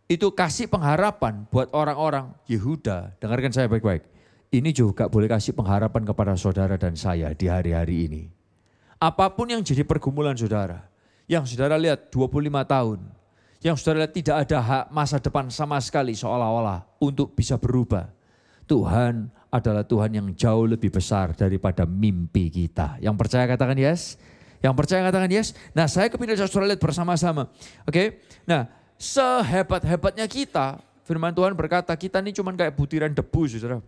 itu kasih pengharapan buat orang-orang Yehuda. Dengarkan saya baik-baik. Ini juga boleh kasih pengharapan kepada saudara dan saya di hari-hari ini. Apapun yang jadi pergumulan saudara. Yang saudara lihat 25 tahun. Yang saudara lihat tidak ada hak masa depan sama sekali seolah-olah untuk bisa berubah. Tuhan adalah Tuhan yang jauh lebih besar daripada mimpi kita. Yang percaya katakan yes. Yang percaya katakan yes. Nah saya kepingin saudara lihat bersama-sama. Oke. Nah sehebat-hebatnya kita, firman Tuhan berkata kita ini cuma kayak butiran debu saudara.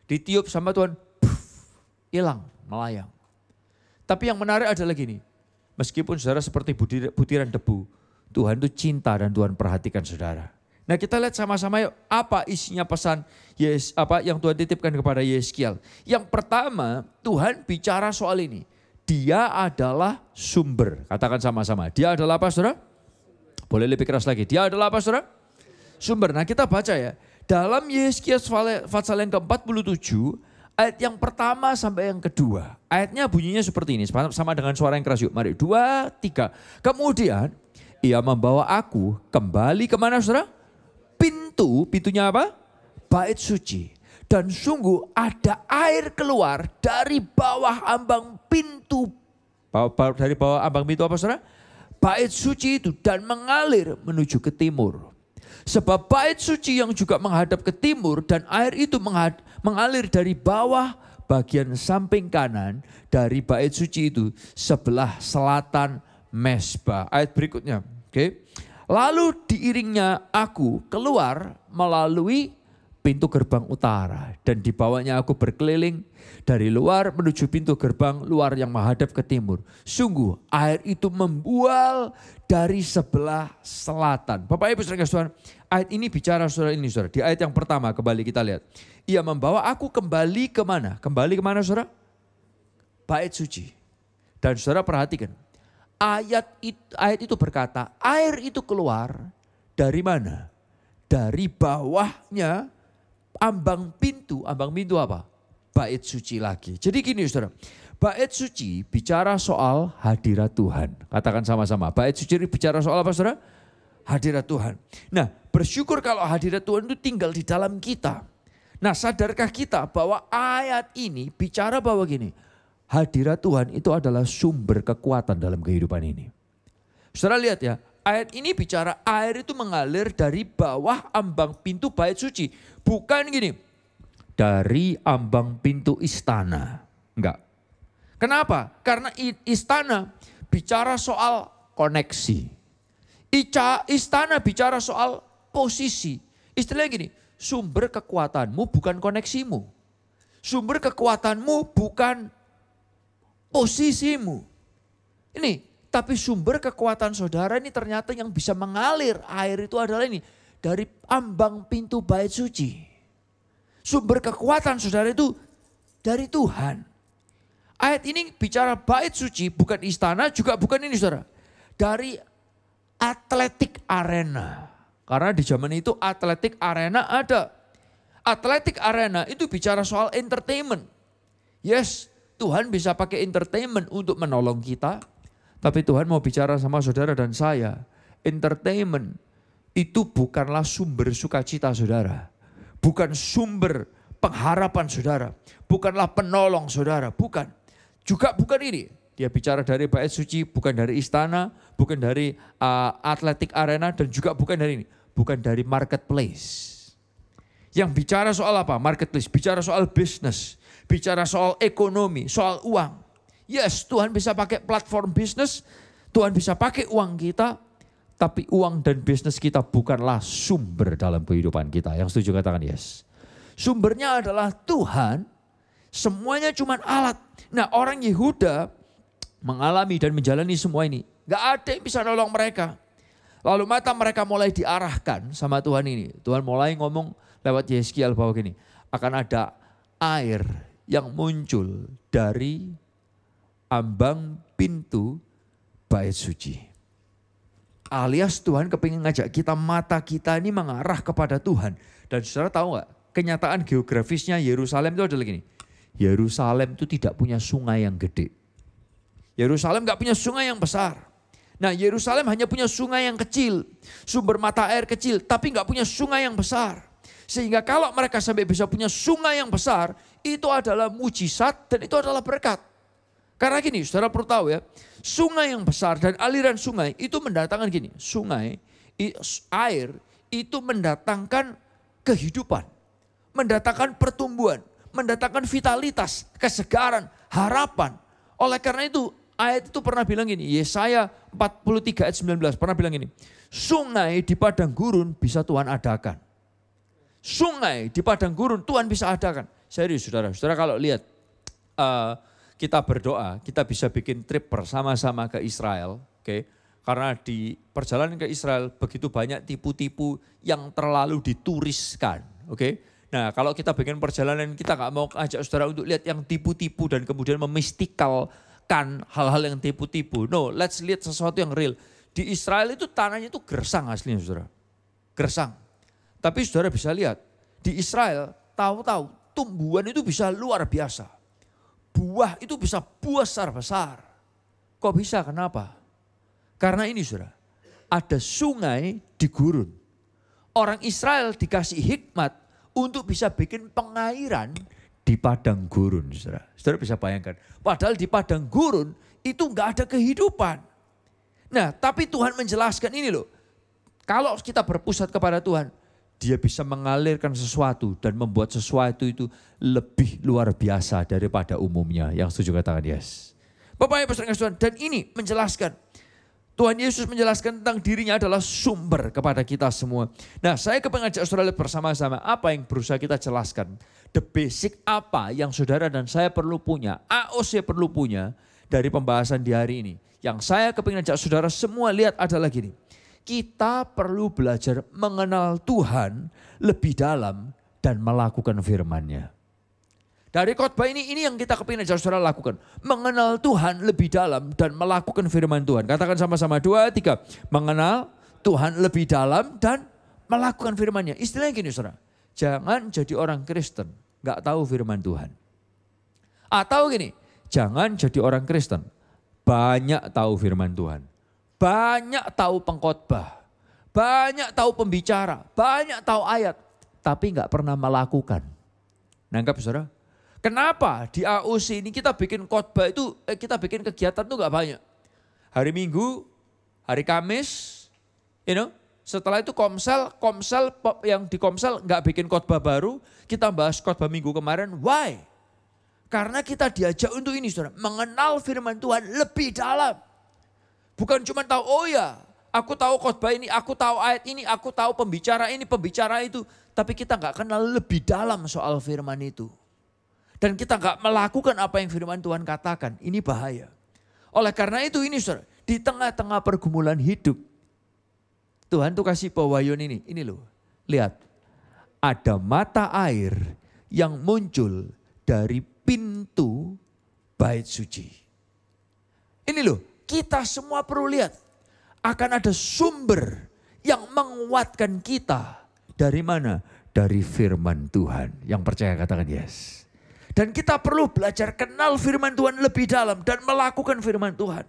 Ditiup sama Tuhan, hilang, melayang. Tapi yang menarik adalah gini. Meskipun saudara seperti butiran debu, Tuhan itu cinta dan Tuhan perhatikan saudara. Nah kita lihat sama-sama yuk, apa isinya pesan yang Tuhan titipkan kepada Yeskiel. Yang pertama, Tuhan bicara soal ini. Dia adalah sumber. Katakan sama-sama. Dia adalah apa saudara? Boleh lebih keras lagi. Dia adalah apa saudara? Sumber. Nah kita baca ya. Dalam Yeskiel pasal yang ke-47, ayat yang pertama sampai yang kedua. Ayatnya bunyinya seperti ini. Sama dengan suara yang keras yuk. Mari 2, 3. Kemudian ia membawa aku kembali kemana saudara? Pintunya apa? Bait suci. Dan sungguh ada air keluar dari bawah ambang pintu. Dari bawah ambang pintu apa saudara? Bait suci itu dan mengalir menuju ke timur. Sebab bait suci yang juga menghadap ke timur dan air itu mengalir dari bawah bagian samping kanan dari bait suci itu sebelah selatan mesbah. Ayat berikutnya. Oke. Lalu diiringnya aku keluar melalui pintu gerbang utara dan dibawanya aku berkeliling dari luar menuju pintu gerbang luar yang menghadap ke timur. Sungguh air itu membual dari sebelah selatan. Bapak Ibu saudara Tuhan, ayat ini bicara saudara ini saudara. Di ayat yang pertama kembali kita lihat. Ia membawa aku kembali kemana? Kembali kemana saudara? Bait suci. Dan saudara perhatikan. Ayat itu berkata air itu keluar dari mana? Dari bawahnya ambang pintu apa? Bait suci lagi. Jadi gini saudara, bait suci bicara soal hadirat Tuhan. Katakan sama-sama, bait suci bicara soal apa saudara? Hadirat Tuhan. Nah bersyukur kalau hadirat Tuhan itu tinggal di dalam kita. Nah sadarkah kita bahwa ayat ini bicara bahwa gini, hadirat Tuhan itu adalah sumber kekuatan dalam kehidupan ini. Saudara lihat ya, ayat ini bicara air itu mengalir dari bawah ambang pintu bait suci. Bukan gini, dari ambang pintu istana. Enggak. Kenapa? Karena istana bicara soal koneksi. Istana bicara soal posisi. Istilahnya gini, sumber kekuatanmu bukan koneksimu. Sumber kekuatanmu bukan posisimu. Ini, tapi sumber kekuatan saudara ini ternyata yang bisa mengalir air itu adalah ini. Dari ambang pintu bait suci. Sumber kekuatan saudara itu dari Tuhan. Ayat ini bicara bait suci, bukan istana, juga bukan ini saudara. Dari atletik arena. Karena di zaman itu atletik arena ada. Atletik arena itu bicara soal entertainment. Yes, Tuhan bisa pakai entertainment untuk menolong kita. Tapi Tuhan mau bicara sama saudara dan saya. Entertainment itu bukanlah sumber sukacita saudara. Bukan sumber pengharapan saudara. Bukanlah penolong saudara. Bukan. Juga bukan ini. Dia bicara dari bait suci, bukan dari istana, bukan dari atletik arena, dan juga bukan dari ini. Bukan dari marketplace. Yang bicara soal apa? Marketplace. Bicara soal bisnis. Bicara soal ekonomi, soal uang. Yes, Tuhan bisa pakai platform bisnis. Tuhan bisa pakai uang kita. Tapi uang dan bisnis kita bukanlah sumber dalam kehidupan kita. Yang setuju katakan yes. Sumbernya adalah Tuhan. Semuanya cuma alat. Nah orang Yehuda mengalami dan menjalani semua ini. Gak ada yang bisa nolong mereka. Lalu mata mereka mulai diarahkan sama Tuhan ini. Tuhan mulai ngomong lewat Yeskiel bahwa gini. Akan ada air yang muncul dari ambang pintu bait suci. Alias Tuhan kepingin ngajak kita, mata kita ini mengarah kepada Tuhan. Dan saudara tahu gak, kenyataan geografisnya Yerusalem itu adalah gini. Yerusalem itu tidak punya sungai yang gede. Yerusalem gak punya sungai yang besar. Nah Yerusalem hanya punya sungai yang kecil. Sumber mata air kecil, tapi gak punya sungai yang besar. Sehingga kalau mereka sampai bisa punya sungai yang besar, itu adalah mujizat dan itu adalah berkat. Karena gini, saudara perlu tahu ya, sungai yang besar dan aliran sungai itu mendatangkan gini, air itu mendatangkan kehidupan, mendatangkan pertumbuhan, mendatangkan vitalitas, kesegaran, harapan. Oleh karena itu ayat itu pernah bilang gini, Yesaya 43 ayat 19 pernah bilang gini, sungai di padang gurun bisa Tuhan adakan. Sungai di padang gurun Tuhan bisa adakan. Serius saudara, saudara kalau lihat kita berdoa, kita bisa bikin trip bersama-sama ke Israel. Oke. Karena di perjalanan ke Israel begitu banyak tipu-tipu yang terlalu dituriskan. Oke? Nah kalau kita bikin perjalanan kita nggak mau ajak saudara untuk lihat yang tipu-tipu dan kemudian memistikalkan hal-hal yang tipu-tipu. No, let's lihat sesuatu yang real. Di Israel itu tanahnya itu gersang aslinya saudara. Gersang. Tapi saudara bisa lihat di Israel tahu-tahu tumbuhan itu bisa luar biasa. Buah itu bisa besar-besar. Kok bisa? Kenapa? Karena ini saudara, ada sungai di gurun. Orang Israel dikasih hikmat untuk bisa bikin pengairan di padang gurun. Saudara, saudara bisa bayangkan. Padahal di padang gurun itu nggak ada kehidupan. Nah tapi Tuhan menjelaskan ini loh. Kalau kita berpusat kepada Tuhan, dia bisa mengalirkan sesuatu dan membuat sesuatu itu lebih luar biasa daripada umumnya. Yang setuju katakan yes. Bapak Ibu saudara Tuhan, dan ini menjelaskan. Tuhan Yesus menjelaskan tentang dirinya adalah sumber kepada kita semua. Nah saya kepengen ajak saudara lihat bersama-sama apa yang berusaha kita jelaskan. The basic apa yang saudara dan saya perlu punya, AOC perlu punya dari pembahasan di hari ini. Yang saya kepengen ajak saudara semua lihat adalah gini. Kita perlu belajar mengenal Tuhan lebih dalam dan melakukan firman-Nya. Dari khotbah ini yang kita kepingin ajak saudara lakukan. Mengenal Tuhan lebih dalam dan melakukan firman Tuhan. Katakan sama-sama 2, 3. Mengenal Tuhan lebih dalam dan melakukan firman-Nya. Istilahnya gini saudara. Jangan jadi orang Kristen gak tahu firman Tuhan. Atau gini. Jangan jadi orang Kristen banyak tahu firman Tuhan. Banyak tahu pengkhotbah. Banyak tahu pembicara. Banyak tahu ayat. Tapi gak pernah melakukan. Nangkap saudara? Kenapa di AOC ini kita bikin khotbah itu, kita bikin kegiatan tuh gak banyak. Hari Minggu, hari Kamis, setelah itu komsel yang di komsel gak bikin khotbah baru, kita bahas khotbah minggu kemarin. Why? Karena kita diajak untuk ini saudara, mengenal firman Tuhan lebih dalam. Bukan cuma tahu, oh ya aku tahu khotbah ini, aku tahu ayat ini, aku tahu pembicara ini, pembicara itu. Tapi kita gak kenal lebih dalam soal firman itu. Dan kita gak melakukan apa yang firman Tuhan katakan. Ini bahaya. Oleh karena itu ini saudara. Di tengah-tengah pergumulan hidup. Tuhan tuh kasih pewahyuan ini. Ini loh. Lihat. Ada mata air yang muncul dari pintu bait suci. Ini loh. Kita semua perlu lihat. Akan ada sumber yang menguatkan kita. Dari mana? Dari firman Tuhan. Yang percaya katakan yes. Dan kita perlu belajar kenal firman Tuhan lebih dalam dan melakukan firman Tuhan.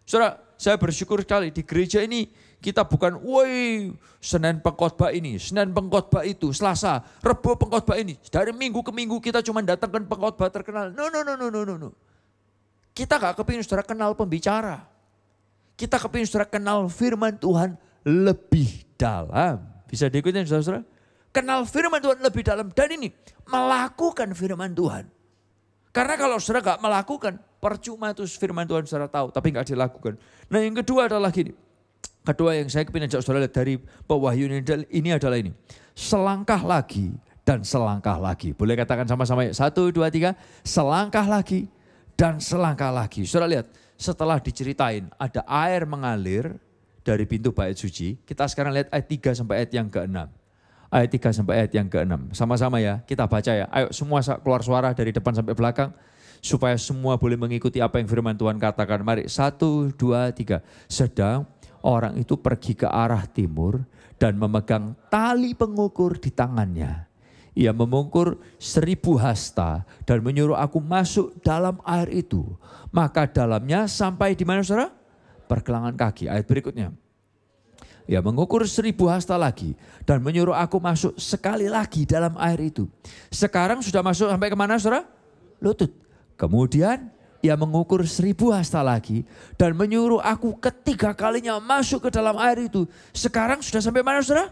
Saudara, saya bersyukur sekali di gereja ini kita bukan, woi Senin pengkhotbah ini, Senin pengkhotbah itu, Selasa, Rebo pengkhotbah ini. Dari minggu ke minggu kita cuma datangkan pengkhotbah terkenal. No. Kita gak kepingin saudara kenal pembicara. Kita kepingin saudara kenal firman Tuhan lebih dalam. Bisa diikutin saudara-saudara? Kenal firman Tuhan lebih dalam dan ini melakukan firman Tuhan. Karena kalau saudara gak melakukan, percuma itu firman Tuhan saudara tahu tapi gak dilakukan. Nah yang kedua adalah gini. Kedua yang saya kepingin ajak saudara lihat dari pewahyuan ini adalah ini. Selangkah lagi dan selangkah lagi. Boleh katakan sama-sama ya. 1, 2, 3. Selangkah lagi dan selangkah lagi. Saudara lihat setelah diceritain ada air mengalir dari pintu bait suci. Kita sekarang lihat ayat 3 sampai ayat yang ke-6. Ayat 3 sampai ayat yang ke-6. Sama-sama ya, kita baca ya. Ayo semua keluar suara dari depan sampai belakang. Supaya semua boleh mengikuti apa yang firman Tuhan katakan. Mari 1, 2, 3. Sedang orang itu pergi ke arah timur dan memegang tali pengukur di tangannya. Ia mengukur 1000 hasta dan menyuruh aku masuk dalam air itu. Maka dalamnya sampai di mana saudara? Pergelangan kaki. Ayat berikutnya. Ia mengukur 1000 hasta lagi dan menyuruh aku masuk sekali lagi dalam air itu. Sekarang sudah masuk sampai kemana saudara? Lutut. Kemudian ia mengukur 1000 hasta lagi dan menyuruh aku ketiga kalinya masuk ke dalam air itu. Sekarang sudah sampai mana saudara?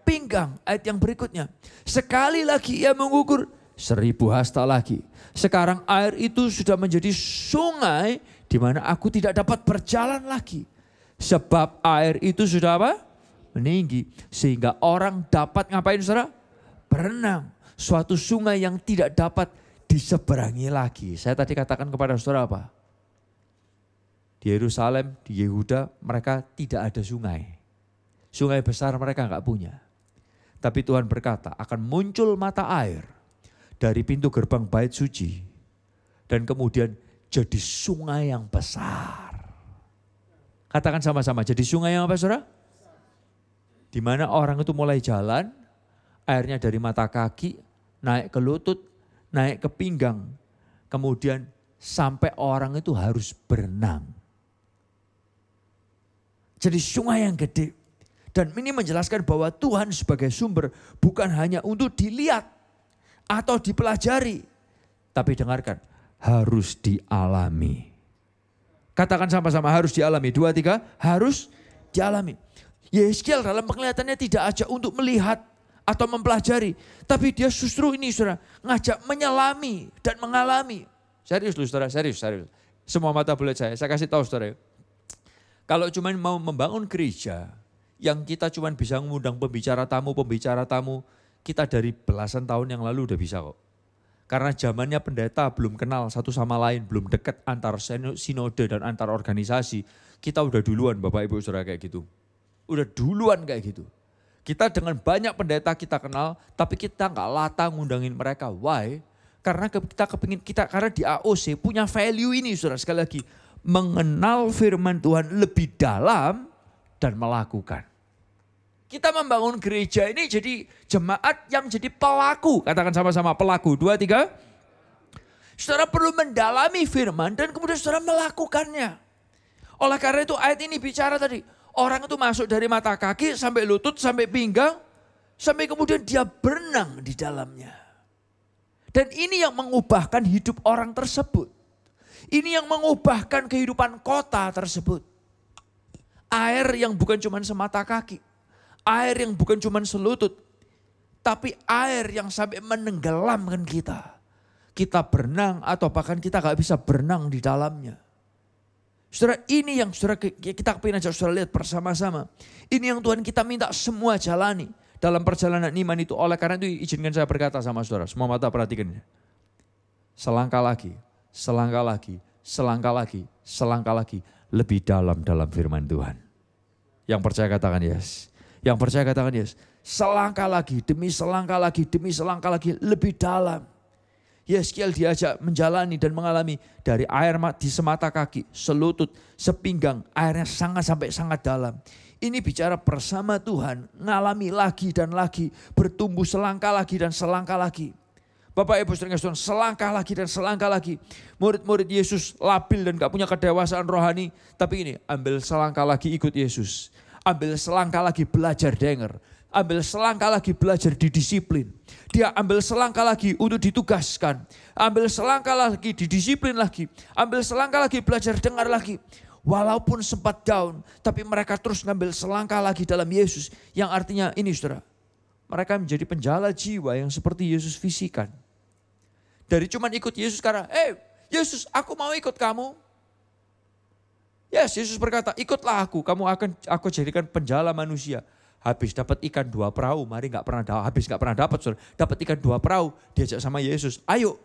Pinggang. Ayat yang berikutnya. Sekali lagi ia mengukur 1000 hasta lagi. Sekarang air itu sudah menjadi sungai di mana aku tidak dapat berjalan lagi. Sebab air itu sudah apa? Meninggi. Sehingga orang dapat ngapain saudara? Berenang. Suatu sungai yang tidak dapat diseberangi lagi. Saya tadi katakan kepada saudara apa? Di Yerusalem, di Yehuda mereka tidak ada sungai. Sungai besar mereka nggak punya. Tapi Tuhan berkata akan muncul mata air dari pintu gerbang bait suci. Dan kemudian jadi sungai yang besar. Katakan sama-sama, jadi sungai yang apa saudara? Di mana orang itu mulai jalan, airnya dari mata kaki, naik ke lutut, naik ke pinggang. Kemudian sampai orang itu harus berenang. Jadi sungai yang gede. Dan ini menjelaskan bahwa Tuhan sebagai sumber bukan hanya untuk dilihat atau dipelajari. Tapi dengarkan, harus dialami. Katakan sama-sama, harus dialami. 2, 3, harus dialami. Yeskiel dalam penglihatannya tidak ajak untuk melihat atau mempelajari. Tapi dia justru ini saudara, ngajak menyelami dan mengalami. Serius loh saudara, serius. Semua mata boleh saya kasih tahu saudara. Kalau cuma mau membangun gereja, yang kita cuma bisa mengundang pembicara tamu, kita dari belasan tahun yang lalu udah bisa kok. Karena zamannya pendeta belum kenal satu sama lain, belum dekat antar sinode dan antar organisasi. Kita udah duluan Bapak Ibu Saudara kayak gitu. Udah duluan kayak gitu. Kita dengan banyak pendeta kita kenal, tapi kita nggak lata ngundangin mereka. Why? Karena karena di AOC punya value ini Saudara, sekali lagi. Mengenal firman Tuhan lebih dalam dan melakukan. Kita membangun gereja ini jadi jemaat yang jadi pelaku. Katakan sama-sama, pelaku. 2, 3. Saudara perlu mendalami firman dan kemudian saudara melakukannya. Oleh karena itu ayat ini bicara tadi. Orang itu masuk dari mata kaki sampai lutut, sampai pinggang. Sampai kemudian dia berenang di dalamnya. Dan ini yang mengubahkan hidup orang tersebut. Ini yang mengubahkan kehidupan kota tersebut. Air yang bukan cuma semata kaki. Air yang bukan cuma selutut. Tapi air yang sampai menenggelamkan kita. Kita berenang atau bahkan kita gak bisa berenang di dalamnya. Saudara, ini yang saudara kita ingin ajak saudara lihat bersama-sama. Ini yang Tuhan kita minta semua jalani dalam perjalanan iman itu. Oleh karena itu izinkan saya berkata sama saudara. Semua mata perhatikan. Selangkah lagi. Selangkah lagi, selangkah lagi, selangkah lagi. Lebih dalam firman Tuhan. Yang percaya katakan yes. Yang percaya katakan yes. Selangkah lagi, demi selangkah lagi, demi selangkah lagi. Lebih dalam. Yeskiel diajak menjalani dan mengalami. Dari air di semata kaki, selutut, sepinggang. Airnya sangat dalam. Ini bicara bersama Tuhan. Ngalami lagi dan lagi. Bertumbuh selangkah lagi dan selangkah lagi. Bapak Ibu Saudara sekalian, selangkah lagi dan selangkah lagi. Murid-murid Yesus labil dan gak punya kedewasaan rohani. Tapi ini, ambil selangkah lagi ikut Yesus. Ambil selangkah lagi belajar dengar. Ambil selangkah lagi belajar didisiplin. Dia ambil selangkah lagi untuk ditugaskan. Ambil selangkah lagi didisiplin lagi. Ambil selangkah lagi belajar dengar lagi. Walaupun sempat down, tapi mereka terus ngambil selangkah lagi dalam Yesus. Yang artinya ini saudara, mereka menjadi penjala jiwa yang seperti Yesus visikan. Dari cuman ikut Yesus karena, Yesus aku mau ikut kamu. Yes, Yesus berkata ikutlah aku jadikan penjala manusia. Habis dapat ikan 2 perahu, mari gak pernah dapat saudara. Dapat ikan 2 perahu, diajak sama Yesus, ayo.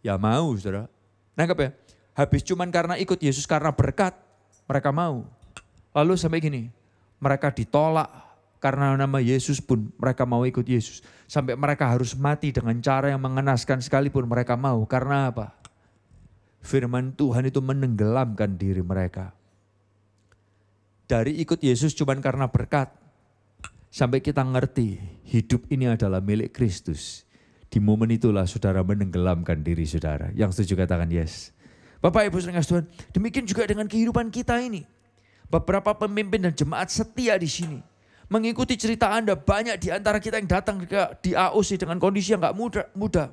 Ya mau saudara. Nangkep ya? Habis cuman karena ikut Yesus karena berkat, mereka mau. Lalu sampai gini, mereka ditolak. Karena nama Yesus pun mereka mau ikut Yesus. Sampai mereka harus mati dengan cara yang mengenaskan sekalipun mereka mau. Karena apa? Firman Tuhan itu menenggelamkan diri mereka. Dari ikut Yesus cuma karena berkat. Sampai kita ngerti hidup ini adalah milik Kristus. Di momen itulah saudara menenggelamkan diri saudara. Yang setuju katakan yes. Bapak Ibu saudara Tuhan, demikian juga dengan kehidupan kita ini. Beberapa pemimpin dan jemaat setia di sini. Mengikuti cerita Anda, banyak di antara kita yang datang di AOC dengan kondisi yang gak mudah.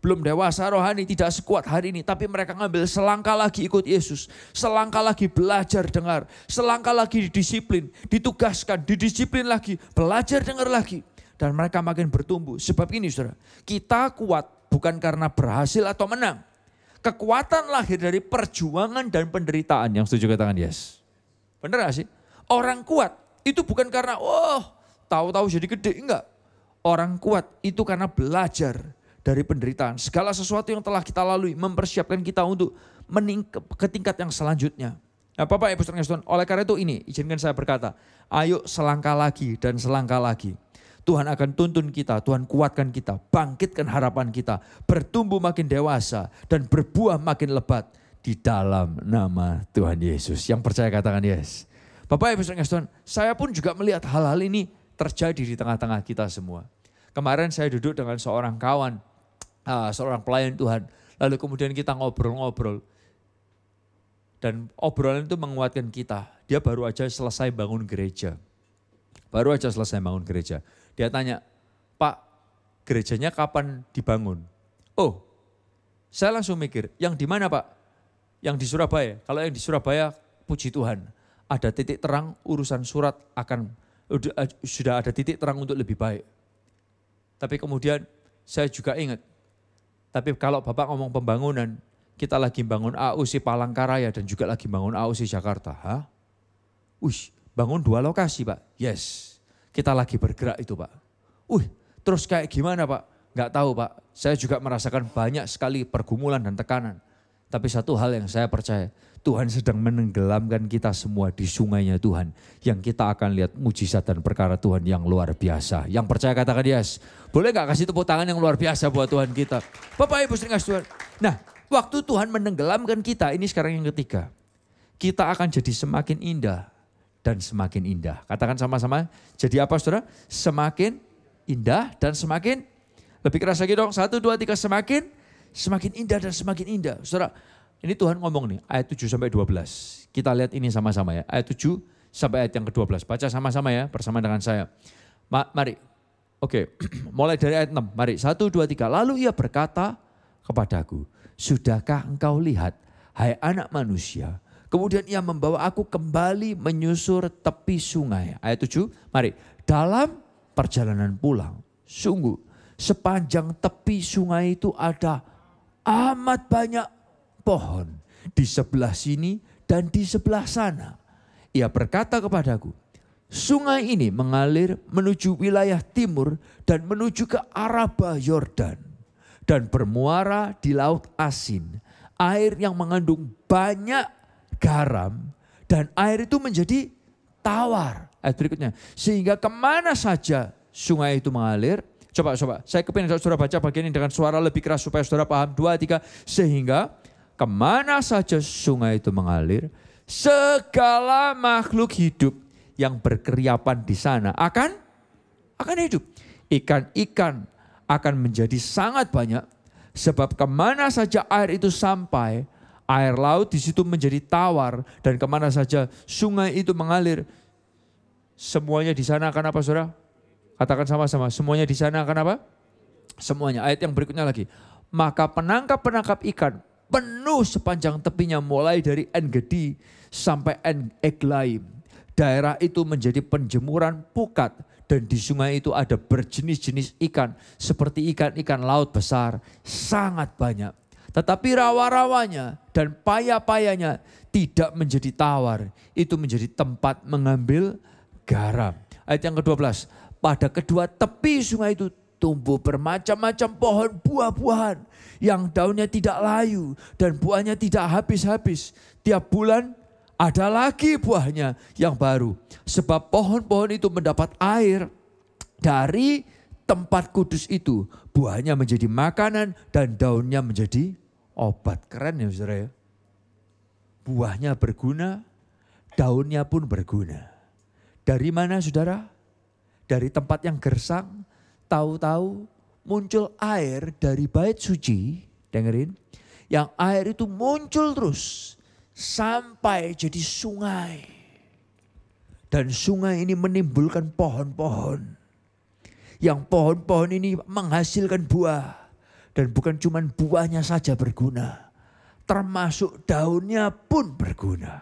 Belum dewasa rohani, tidak sekuat hari ini. Tapi mereka ngambil selangkah lagi ikut Yesus. Selangkah lagi belajar dengar. Selangkah lagi didisiplin, ditugaskan, didisiplin lagi. Belajar dengar lagi. Dan mereka makin bertumbuh. Sebab ini saudara, kita kuat bukan karena berhasil atau menang. Kekuatan lahir dari perjuangan dan penderitaan. Yang setuju katakan yes. Bener gak sih? Orang kuat itu bukan karena tahu-tahu jadi gede, enggak. Orang kuat itu karena belajar dari penderitaan. Segala sesuatu yang telah kita lalui mempersiapkan kita untuk meningkat ke tingkat yang selanjutnya. Nah Bapak Ibu Saudara sekalian, oleh karena itu ini izinkan saya berkata, ayo selangkah lagi dan selangkah lagi. Tuhan akan tuntun kita, Tuhan kuatkan kita, bangkitkan harapan kita, bertumbuh makin dewasa dan berbuah makin lebat di dalam nama Tuhan Yesus. Yang percaya katakan yes. Bapak Ibu Saudara sekalian, saya pun juga melihat hal-hal ini terjadi di tengah-tengah kita semua. Kemarin saya duduk dengan seorang kawan, seorang pelayan Tuhan, lalu kemudian kita ngobrol-ngobrol. Dan obrolan itu menguatkan kita. Dia baru aja selesai bangun gereja. Dia tanya, Pak, gerejanya kapan dibangun? Oh, saya langsung mikir, yang di mana Pak? Yang di Surabaya. Kalau yang di Surabaya, puji Tuhan, ada titik terang urusan surat sudah ada titik terang untuk lebih baik. Tapi kemudian saya juga ingat, tapi kalau Bapak ngomong pembangunan, kita lagi bangun AUC Palangkaraya dan juga lagi bangun AUC Jakarta. Hah? Bangun 2 lokasi Pak. Yes, kita lagi bergerak itu Pak. Terus kayak gimana Pak? Nggak tahu Pak. Saya juga merasakan banyak sekali pergumulan dan tekanan. Tapi satu hal yang saya percaya, Tuhan sedang menenggelamkan kita semua di sungainya Tuhan. Yang kita akan lihat mujizat dan perkara Tuhan yang luar biasa. Yang percaya katakan yes. Boleh gak kasih tepuk tangan yang luar biasa buat Tuhan kita? Bapak Ibu sering kasih Tuhan. Nah, waktu Tuhan menenggelamkan kita, ini sekarang yang ketiga. Kita akan jadi semakin indah dan semakin indah. Katakan sama-sama, jadi apa saudara? Semakin indah dan semakin, lebih keras lagi dong. 1, 2, 3, semakin indah dan semakin indah. Saudara, ini Tuhan ngomong nih, ayat 7 sampai 12. Kita lihat ini sama-sama ya, ayat 7 sampai ayat yang ke-12. Baca sama-sama ya, bersama dengan saya. Mari, oke, mulai dari ayat 6. Mari, 1, 2, 3. Lalu ia berkata kepadaku, sudahkah engkau lihat, hai anak manusia? Kemudian ia membawa aku kembali menyusur tepi sungai. Ayat 7, mari. Dalam perjalanan pulang, sungguh sepanjang tepi sungai itu ada amat banyak pohon. Di sebelah sini dan di sebelah sana. Ia berkata kepadaku, sungai ini mengalir menuju wilayah timur dan menuju ke Araba Yordan. Dan bermuara di laut asin. Air yang mengandung banyak garam dan air itu menjadi tawar. Ayat berikutnya, sehingga kemana saja sungai itu mengalir. Coba, saya kepingin saudara baca bagian ini dengan suara lebih keras supaya saudara paham. 2, 3, sehingga kemana saja sungai itu mengalir, segala makhluk hidup yang berkeriapan di sana akan hidup. Ikan-ikan akan menjadi sangat banyak, sebab kemana saja air itu sampai, air laut di situ menjadi tawar, dan kemana saja sungai itu mengalir, semuanya di sana akan apa saudara? Katakan sama-sama, semuanya di sana akan apa? Semuanya. Ayat yang berikutnya lagi. Maka penangkap-penangkap ikan penuh sepanjang tepinya mulai dari En-Gedi sampai En-Eglaim. Daerah itu menjadi penjemuran pukat dan di sungai itu ada berjenis-jenis ikan seperti ikan-ikan laut besar sangat banyak. Tetapi rawa-rawanya dan paya-payanya tidak menjadi tawar. Itu menjadi tempat mengambil garam. Ayat yang ke-12. Pada kedua tepi sungai itu tumbuh bermacam-macam pohon buah-buahan yang daunnya tidak layu dan buahnya tidak habis-habis. Tiap bulan ada lagi buahnya yang baru. Sebab pohon-pohon itu mendapat air dari tempat kudus itu. Buahnya menjadi makanan dan daunnya menjadi obat. Keren ya saudara ya. Buahnya berguna, daunnya pun berguna. Dari mana saudara? Dari tempat yang gersang, tahu-tahu muncul air dari bait suci, dengerin, yang air itu muncul terus sampai jadi sungai. Dan sungai ini menimbulkan pohon-pohon. Yang pohon-pohon ini menghasilkan buah. Dan bukan cuma buahnya saja berguna, termasuk daunnya pun berguna.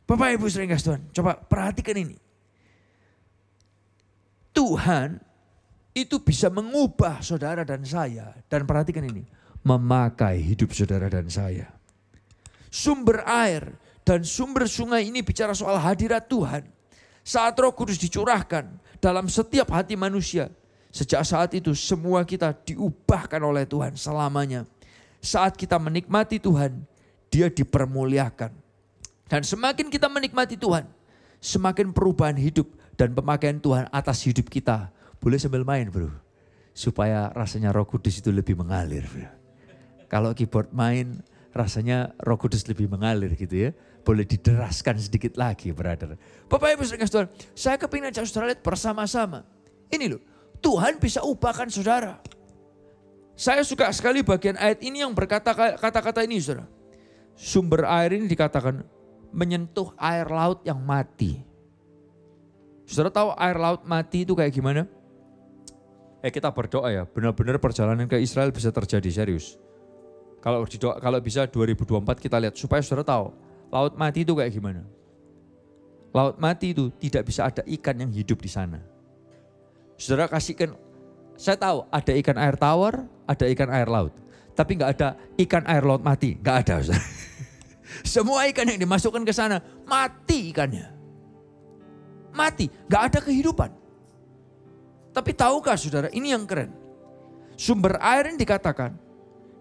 Bapak Ibu sering kasih Tuhan, coba perhatikan ini. Tuhan itu bisa mengubah saudara dan saya. Dan perhatikan ini, memakai hidup saudara dan saya. Sumber air dan sumber sungai ini bicara soal hadirat Tuhan. Saat Roh Kudus dicurahkan dalam setiap hati manusia. Sejak saat itu semua kita diubahkan oleh Tuhan selamanya. Saat kita menikmati Tuhan, Dia dipermuliakan. Dan semakin kita menikmati Tuhan, semakin perubahan hidup dan pemakaian Tuhan atas hidup kita. Boleh sambil main bro, supaya rasanya Roh Kudus itu lebih mengalir bro. Kalau keyboard main, rasanya Roh Kudus lebih mengalir gitu ya. Boleh dideraskan sedikit lagi brother. Bapak Ibu saudara, saya kepingin ajak saudara lihat bersama-sama. Ini loh, Tuhan bisa ubahkan saudara. Saya suka sekali bagian ayat ini yang berkata kata-kata ini saudara. Sumber air ini dikatakan menyentuh air laut yang mati. Saudara tahu air laut mati itu kayak gimana? Kita berdoa ya, benar-benar perjalanan ke Israel bisa terjadi serius. Kalau bisa 2024 kita lihat supaya saudara tahu laut mati itu kayak gimana. Laut mati itu tidak bisa ada ikan yang hidup di sana. Saudara kasihkan, saya tahu ada ikan air tawar, ada ikan air laut. Tapi nggak ada ikan air laut mati, nggak ada. Saudara. Semua ikan yang dimasukkan ke sana mati ikannya. Mati, nggak ada kehidupan. Tapi tahukah saudara, ini yang keren. Sumber air yang dikatakan,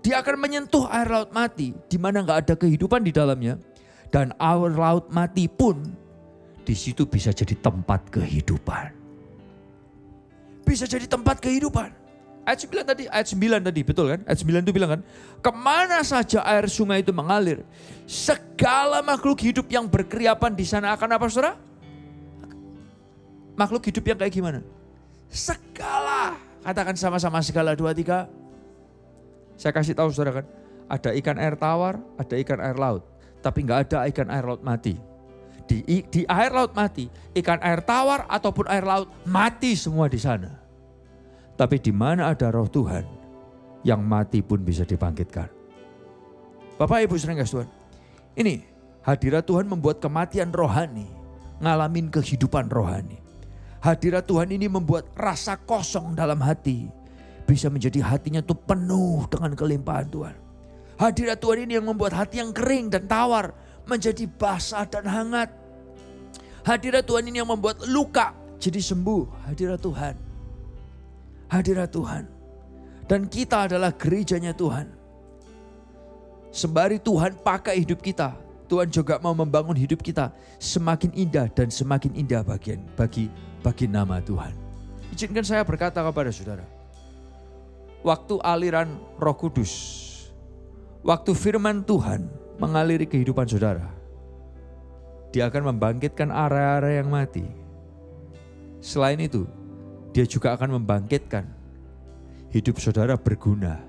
dia akan menyentuh air laut mati, di mana nggak ada kehidupan di dalamnya. Dan air laut mati pun di situ bisa jadi tempat kehidupan. Bisa jadi tempat kehidupan. Ayat 9 tadi, betul kan? Ayat 9 itu bilang kan, kemana saja air sungai itu mengalir, segala makhluk hidup yang berkeriapan di sana akan apa saudara? Makhluk hidup yang kayak gimana? Segala, katakan sama-sama segala 2, 3. Saya kasih tahu saudara kan, ada ikan air tawar, ada ikan air laut. Tapi nggak ada ikan air laut mati. Di air laut mati, ikan air tawar ataupun air laut mati semua di sana. Tapi di mana ada roh Tuhan, yang mati pun bisa dibangkitkan. Bapak Ibu saudara Tuhan, ini hadirat Tuhan membuat kematian rohani, ngalamin kehidupan rohani. Hadirat Tuhan ini membuat rasa kosong dalam hati bisa menjadi hatinya tuh penuh dengan kelimpahan Tuhan. Hadirat Tuhan ini yang membuat hati yang kering dan tawar menjadi basah dan hangat. Hadirat Tuhan ini yang membuat luka jadi sembuh. Hadirat Tuhan. Hadirat Tuhan. Dan kita adalah gerejanya Tuhan. Sembari Tuhan pakai hidup kita, Tuhan juga mau membangun hidup kita semakin indah dan semakin indah bagi nama Tuhan. Izinkan saya berkata kepada saudara. Waktu aliran Roh Kudus, waktu firman Tuhan mengaliri kehidupan saudara, dia akan membangkitkan area-area yang mati. Selain itu, dia juga akan membangkitkan hidup saudara berguna.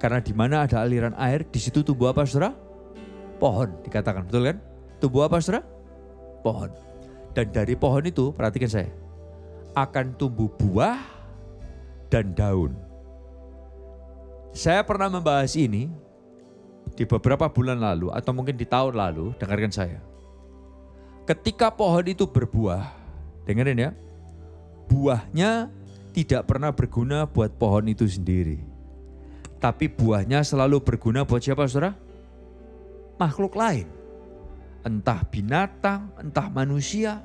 Karena di mana ada aliran air, di situ tumbuh apa saudara? Pohon dikatakan, betul kan? Tumbuh apa saudara? Pohon. Dan dari pohon itu, perhatikan saya, akan tumbuh buah dan daun. Saya pernah membahas ini di beberapa bulan lalu atau mungkin di tahun lalu, dengarkan saya. Ketika pohon itu berbuah, dengerin ya, buahnya tidak pernah berguna buat pohon itu sendiri. Tapi buahnya selalu berguna buat siapa saudara? Makhluk lain. Entah binatang, entah manusia.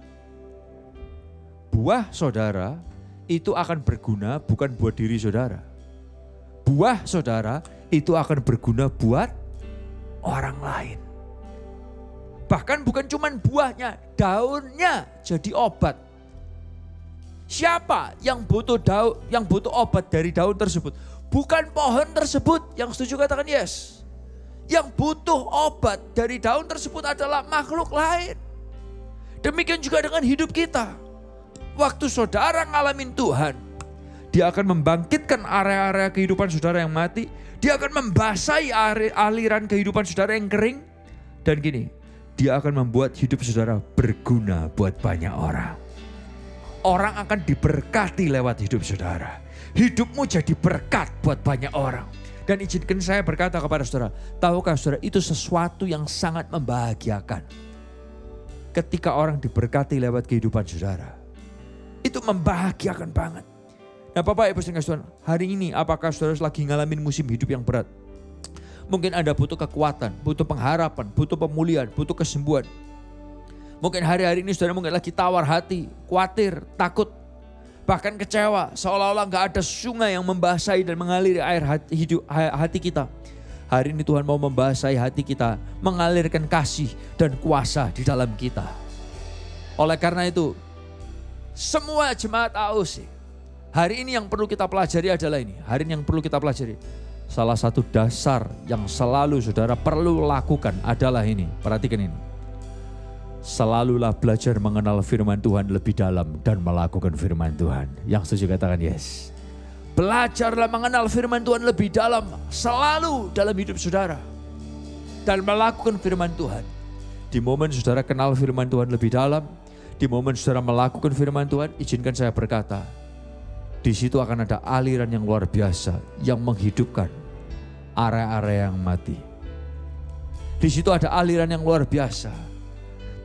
Buah saudara itu akan berguna bukan buat diri saudara. Buah saudara itu akan berguna buat orang lain. Bahkan bukan cuma buahnya, daunnya jadi obat. Siapa yang butuh obat dari daun tersebut? Bukan pohon tersebut. Yang setuju katakan yes. Yang butuh obat dari daun tersebut adalah makhluk lain. Demikian juga dengan hidup kita. Waktu saudara ngalamin Tuhan, dia akan membangkitkan area-area kehidupan saudara yang mati. Dia akan membasahi aliran kehidupan saudara yang kering. Dan gini, dia akan membuat hidup saudara berguna buat banyak orang. Orang akan diberkati lewat hidup saudara. Hidupmu jadi berkat buat banyak orang. Dan izinkan saya berkata kepada saudara, tahukah saudara itu sesuatu yang sangat membahagiakan. Ketika orang diberkati lewat kehidupan saudara. Itu membahagiakan banget. Nah Bapak Ibu Tuhan, hari ini apakah saudara lagi ngalamin musim hidup yang berat? Mungkin Anda butuh kekuatan, butuh pengharapan, butuh pemulihan, butuh kesembuhan. Mungkin hari-hari ini saudara mungkin lagi tawar hati, khawatir, takut, bahkan kecewa. Seolah-olah gak ada sungai yang membasahi dan mengaliri air hati kita. Hari ini Tuhan mau membasahi hati kita, mengalirkan kasih dan kuasa di dalam kita. Oleh karena itu, semua jemaat AOC, hari ini yang perlu kita pelajari adalah ini. Hari ini yang perlu kita pelajari, salah satu dasar yang selalu saudara perlu lakukan adalah ini. Perhatikan ini. Selalulah belajar mengenal firman Tuhan lebih dalam dan melakukan firman Tuhan. Yang setuju katakan yes. Belajarlah mengenal firman Tuhan lebih dalam, selalu dalam hidup saudara. Dan melakukan firman Tuhan. Di momen saudara kenal firman Tuhan lebih dalam, di momen saudara melakukan firman Tuhan, izinkan saya berkata, di situ akan ada aliran yang luar biasa yang menghidupkan area-area yang mati. Di situ ada aliran yang luar biasa.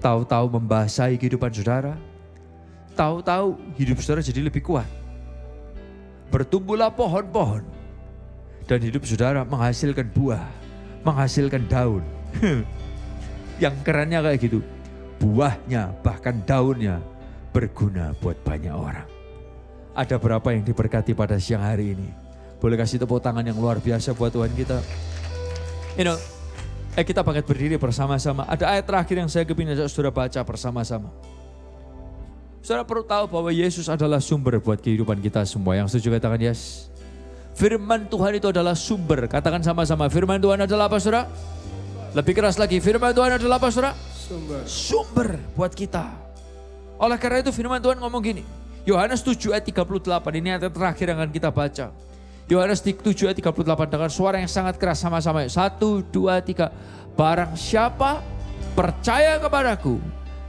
Tahu-tahu membasahi kehidupan saudara, tahu-tahu hidup saudara jadi lebih kuat. Bertumbuhlah pohon-pohon dan hidup saudara menghasilkan buah, menghasilkan daun. Yang kerennya kayak gitu, buahnya bahkan daunnya berguna buat banyak orang. Ada berapa yang diberkati pada siang hari ini? Boleh kasih tepuk tangan yang luar biasa buat Tuhan kita. Kita bangkit berdiri bersama-sama. Ada ayat terakhir yang saya kepingin saudara baca bersama-sama. Saudara perlu tahu bahwa Yesus adalah sumber buat kehidupan kita semua. Yang setuju katakan yes. Firman Tuhan itu adalah sumber. Katakan sama-sama, firman Tuhan adalah apa saudara? Lebih keras lagi, firman Tuhan adalah apa saudara? Sumber buat kita. Oleh karena itu firman Tuhan ngomong gini. Yohanes 7 ayat 38, ini ayat terakhir yang akan kita baca. Yohanes 7 ayat 38 dengan suara yang sangat keras sama-sama. 1, 2, 3. Barang siapa percaya kepadaku,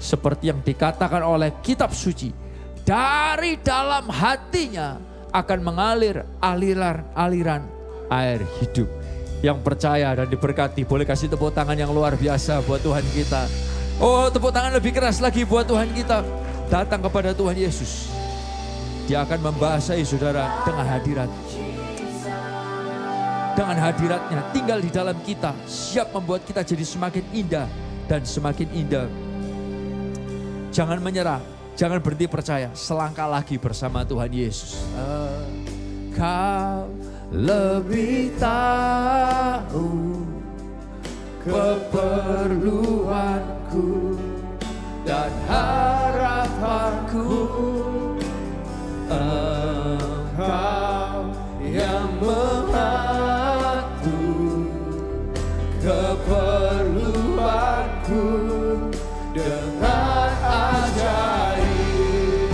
seperti yang dikatakan oleh kitab suci, dari dalam hatinya akan mengalir aliran air hidup. Yang percaya dan diberkati, boleh kasih tepuk tangan yang luar biasa buat Tuhan kita. Oh, tepuk tangan lebih keras lagi buat Tuhan kita. Datang kepada Tuhan Yesus. Dia akan membasahi saudara dengan hadirat. Dengan hadiratnya tinggal di dalam kita, siap membuat kita jadi semakin indah dan semakin indah. Jangan menyerah, jangan berhenti percaya, selangkah lagi bersama Tuhan Yesus. Kau lebih tahu keperluanku dan harapanku. Engkau yang mengatur keperluanku dengan ajaib.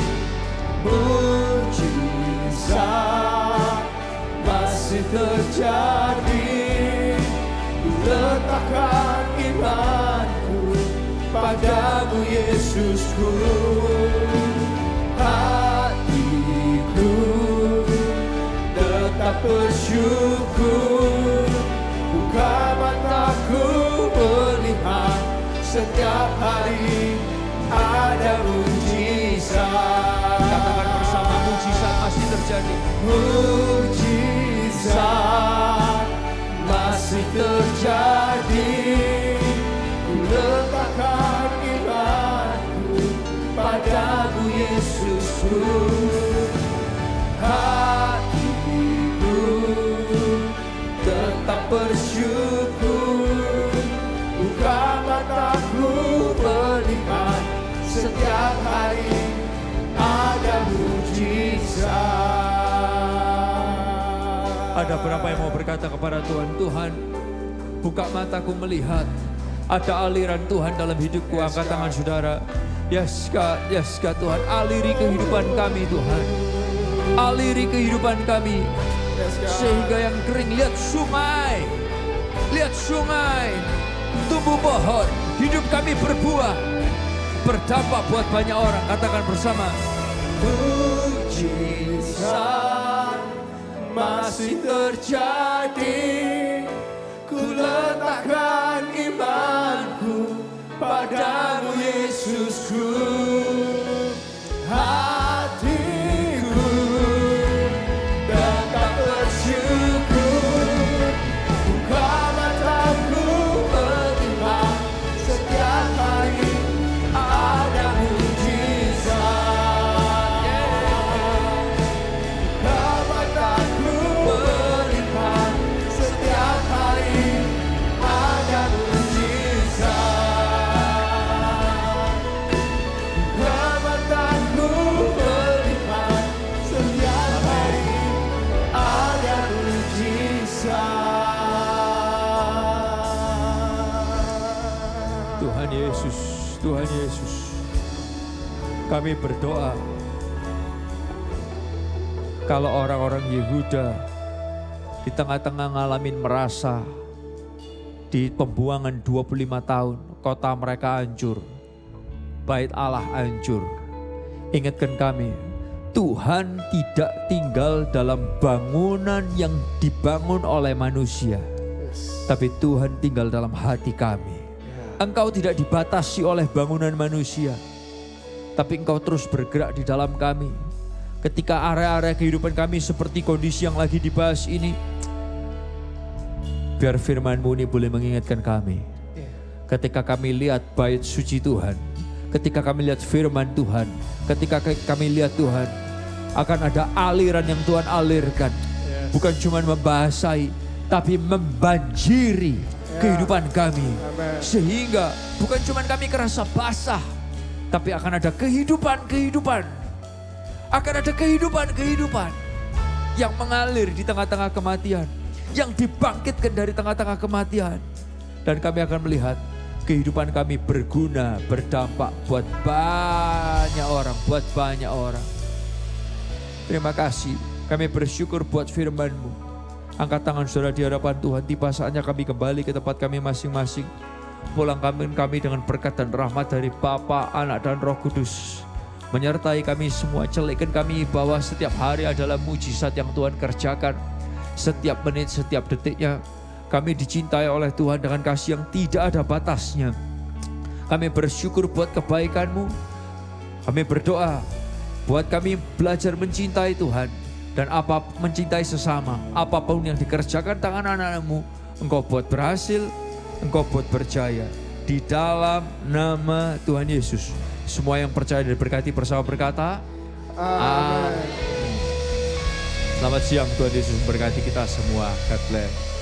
Mujizat masih terjadi. Ku letakkan imanku padamu Yesusku. Hatiku tetap bersyukur. Buka mataku melihat setiap hari ada mujizat. Katakan bersama, mujizat masih terjadi. Mujizat masih terjadi. Ku letakkan imanku padamu Yesusku. Hatiku tetap bersyukur. Buka mataku melihat setiap hari ada mujizat. Ada berapa yang mau berkata kepada Tuhan, Tuhan buka mataku melihat ada aliran Tuhan dalam hidupku. Angkat tangan saudara. Yes God Tuhan, aliri kehidupan kami Tuhan. Aliri kehidupan kami. Sehingga yang kering lihat sungai. Lihat sungai. Tumbuh pohon. Hidup kami berbuah. Berdampak buat banyak orang. Katakan bersama. Mujizat masih terjadi. Ku letakkan imanku padamu Yesusku. Hatiku tetap bersyukur. Buka mataku melihat setiap hari ada mujizat. Buka mataku melihat setiap Tuhan Yesus, Tuhan Yesus. Kami berdoa kalau orang-orang Yehuda di tengah-tengah ngalamin merasa di pembuangan 25 tahun, kota mereka hancur, bait Allah hancur. Ingatkan kami, Tuhan tidak tinggal dalam bangunan yang dibangun oleh manusia, tapi Tuhan tinggal dalam hati kami. Engkau tidak dibatasi oleh bangunan manusia, tapi Engkau terus bergerak di dalam kami. Ketika area-area kehidupan kami seperti kondisi yang lagi dibahas ini, biar firman-Mu ini boleh mengingatkan kami. Ketika kami lihat bait suci Tuhan, ketika kami lihat firman Tuhan, ketika kami lihat Tuhan, akan ada aliran yang Tuhan alirkan. Bukan cuma membasahi, tapi membanjiri kehidupan kami. Sehingga bukan cuma kami kerasa basah, tapi akan ada kehidupan-kehidupan. Akan ada kehidupan-kehidupan yang mengalir di tengah-tengah kematian, yang dibangkitkan dari tengah-tengah kematian. Dan kami akan melihat kehidupan kami berguna, berdampak buat banyak orang, Terima kasih, kami bersyukur buat firman-Mu. Angkat tangan saudara di hadapan Tuhan, tiba saatnya kami kembali ke tempat kami masing-masing. Pulang kami dengan berkat dan rahmat dari Bapa, Anak dan Roh Kudus. Menyertai kami semua, celikkan kami bahwa setiap hari adalah mujizat yang Tuhan kerjakan. Setiap menit, setiap detiknya kami dicintai oleh Tuhan dengan kasih yang tidak ada batasnya. Kami bersyukur buat kebaikan-Mu. Kami berdoa buat kami belajar mencintai Tuhan dan mencintai sesama. Apapun yang dikerjakan tangan anak-anak-Mu, Engkau buat berhasil, Engkau buat berjaya. Di dalam nama Tuhan Yesus. Semua yang percaya dan berkati bersama berkata, Amin. Selamat siang, Tuhan Yesus memberkati kita semua. God bless.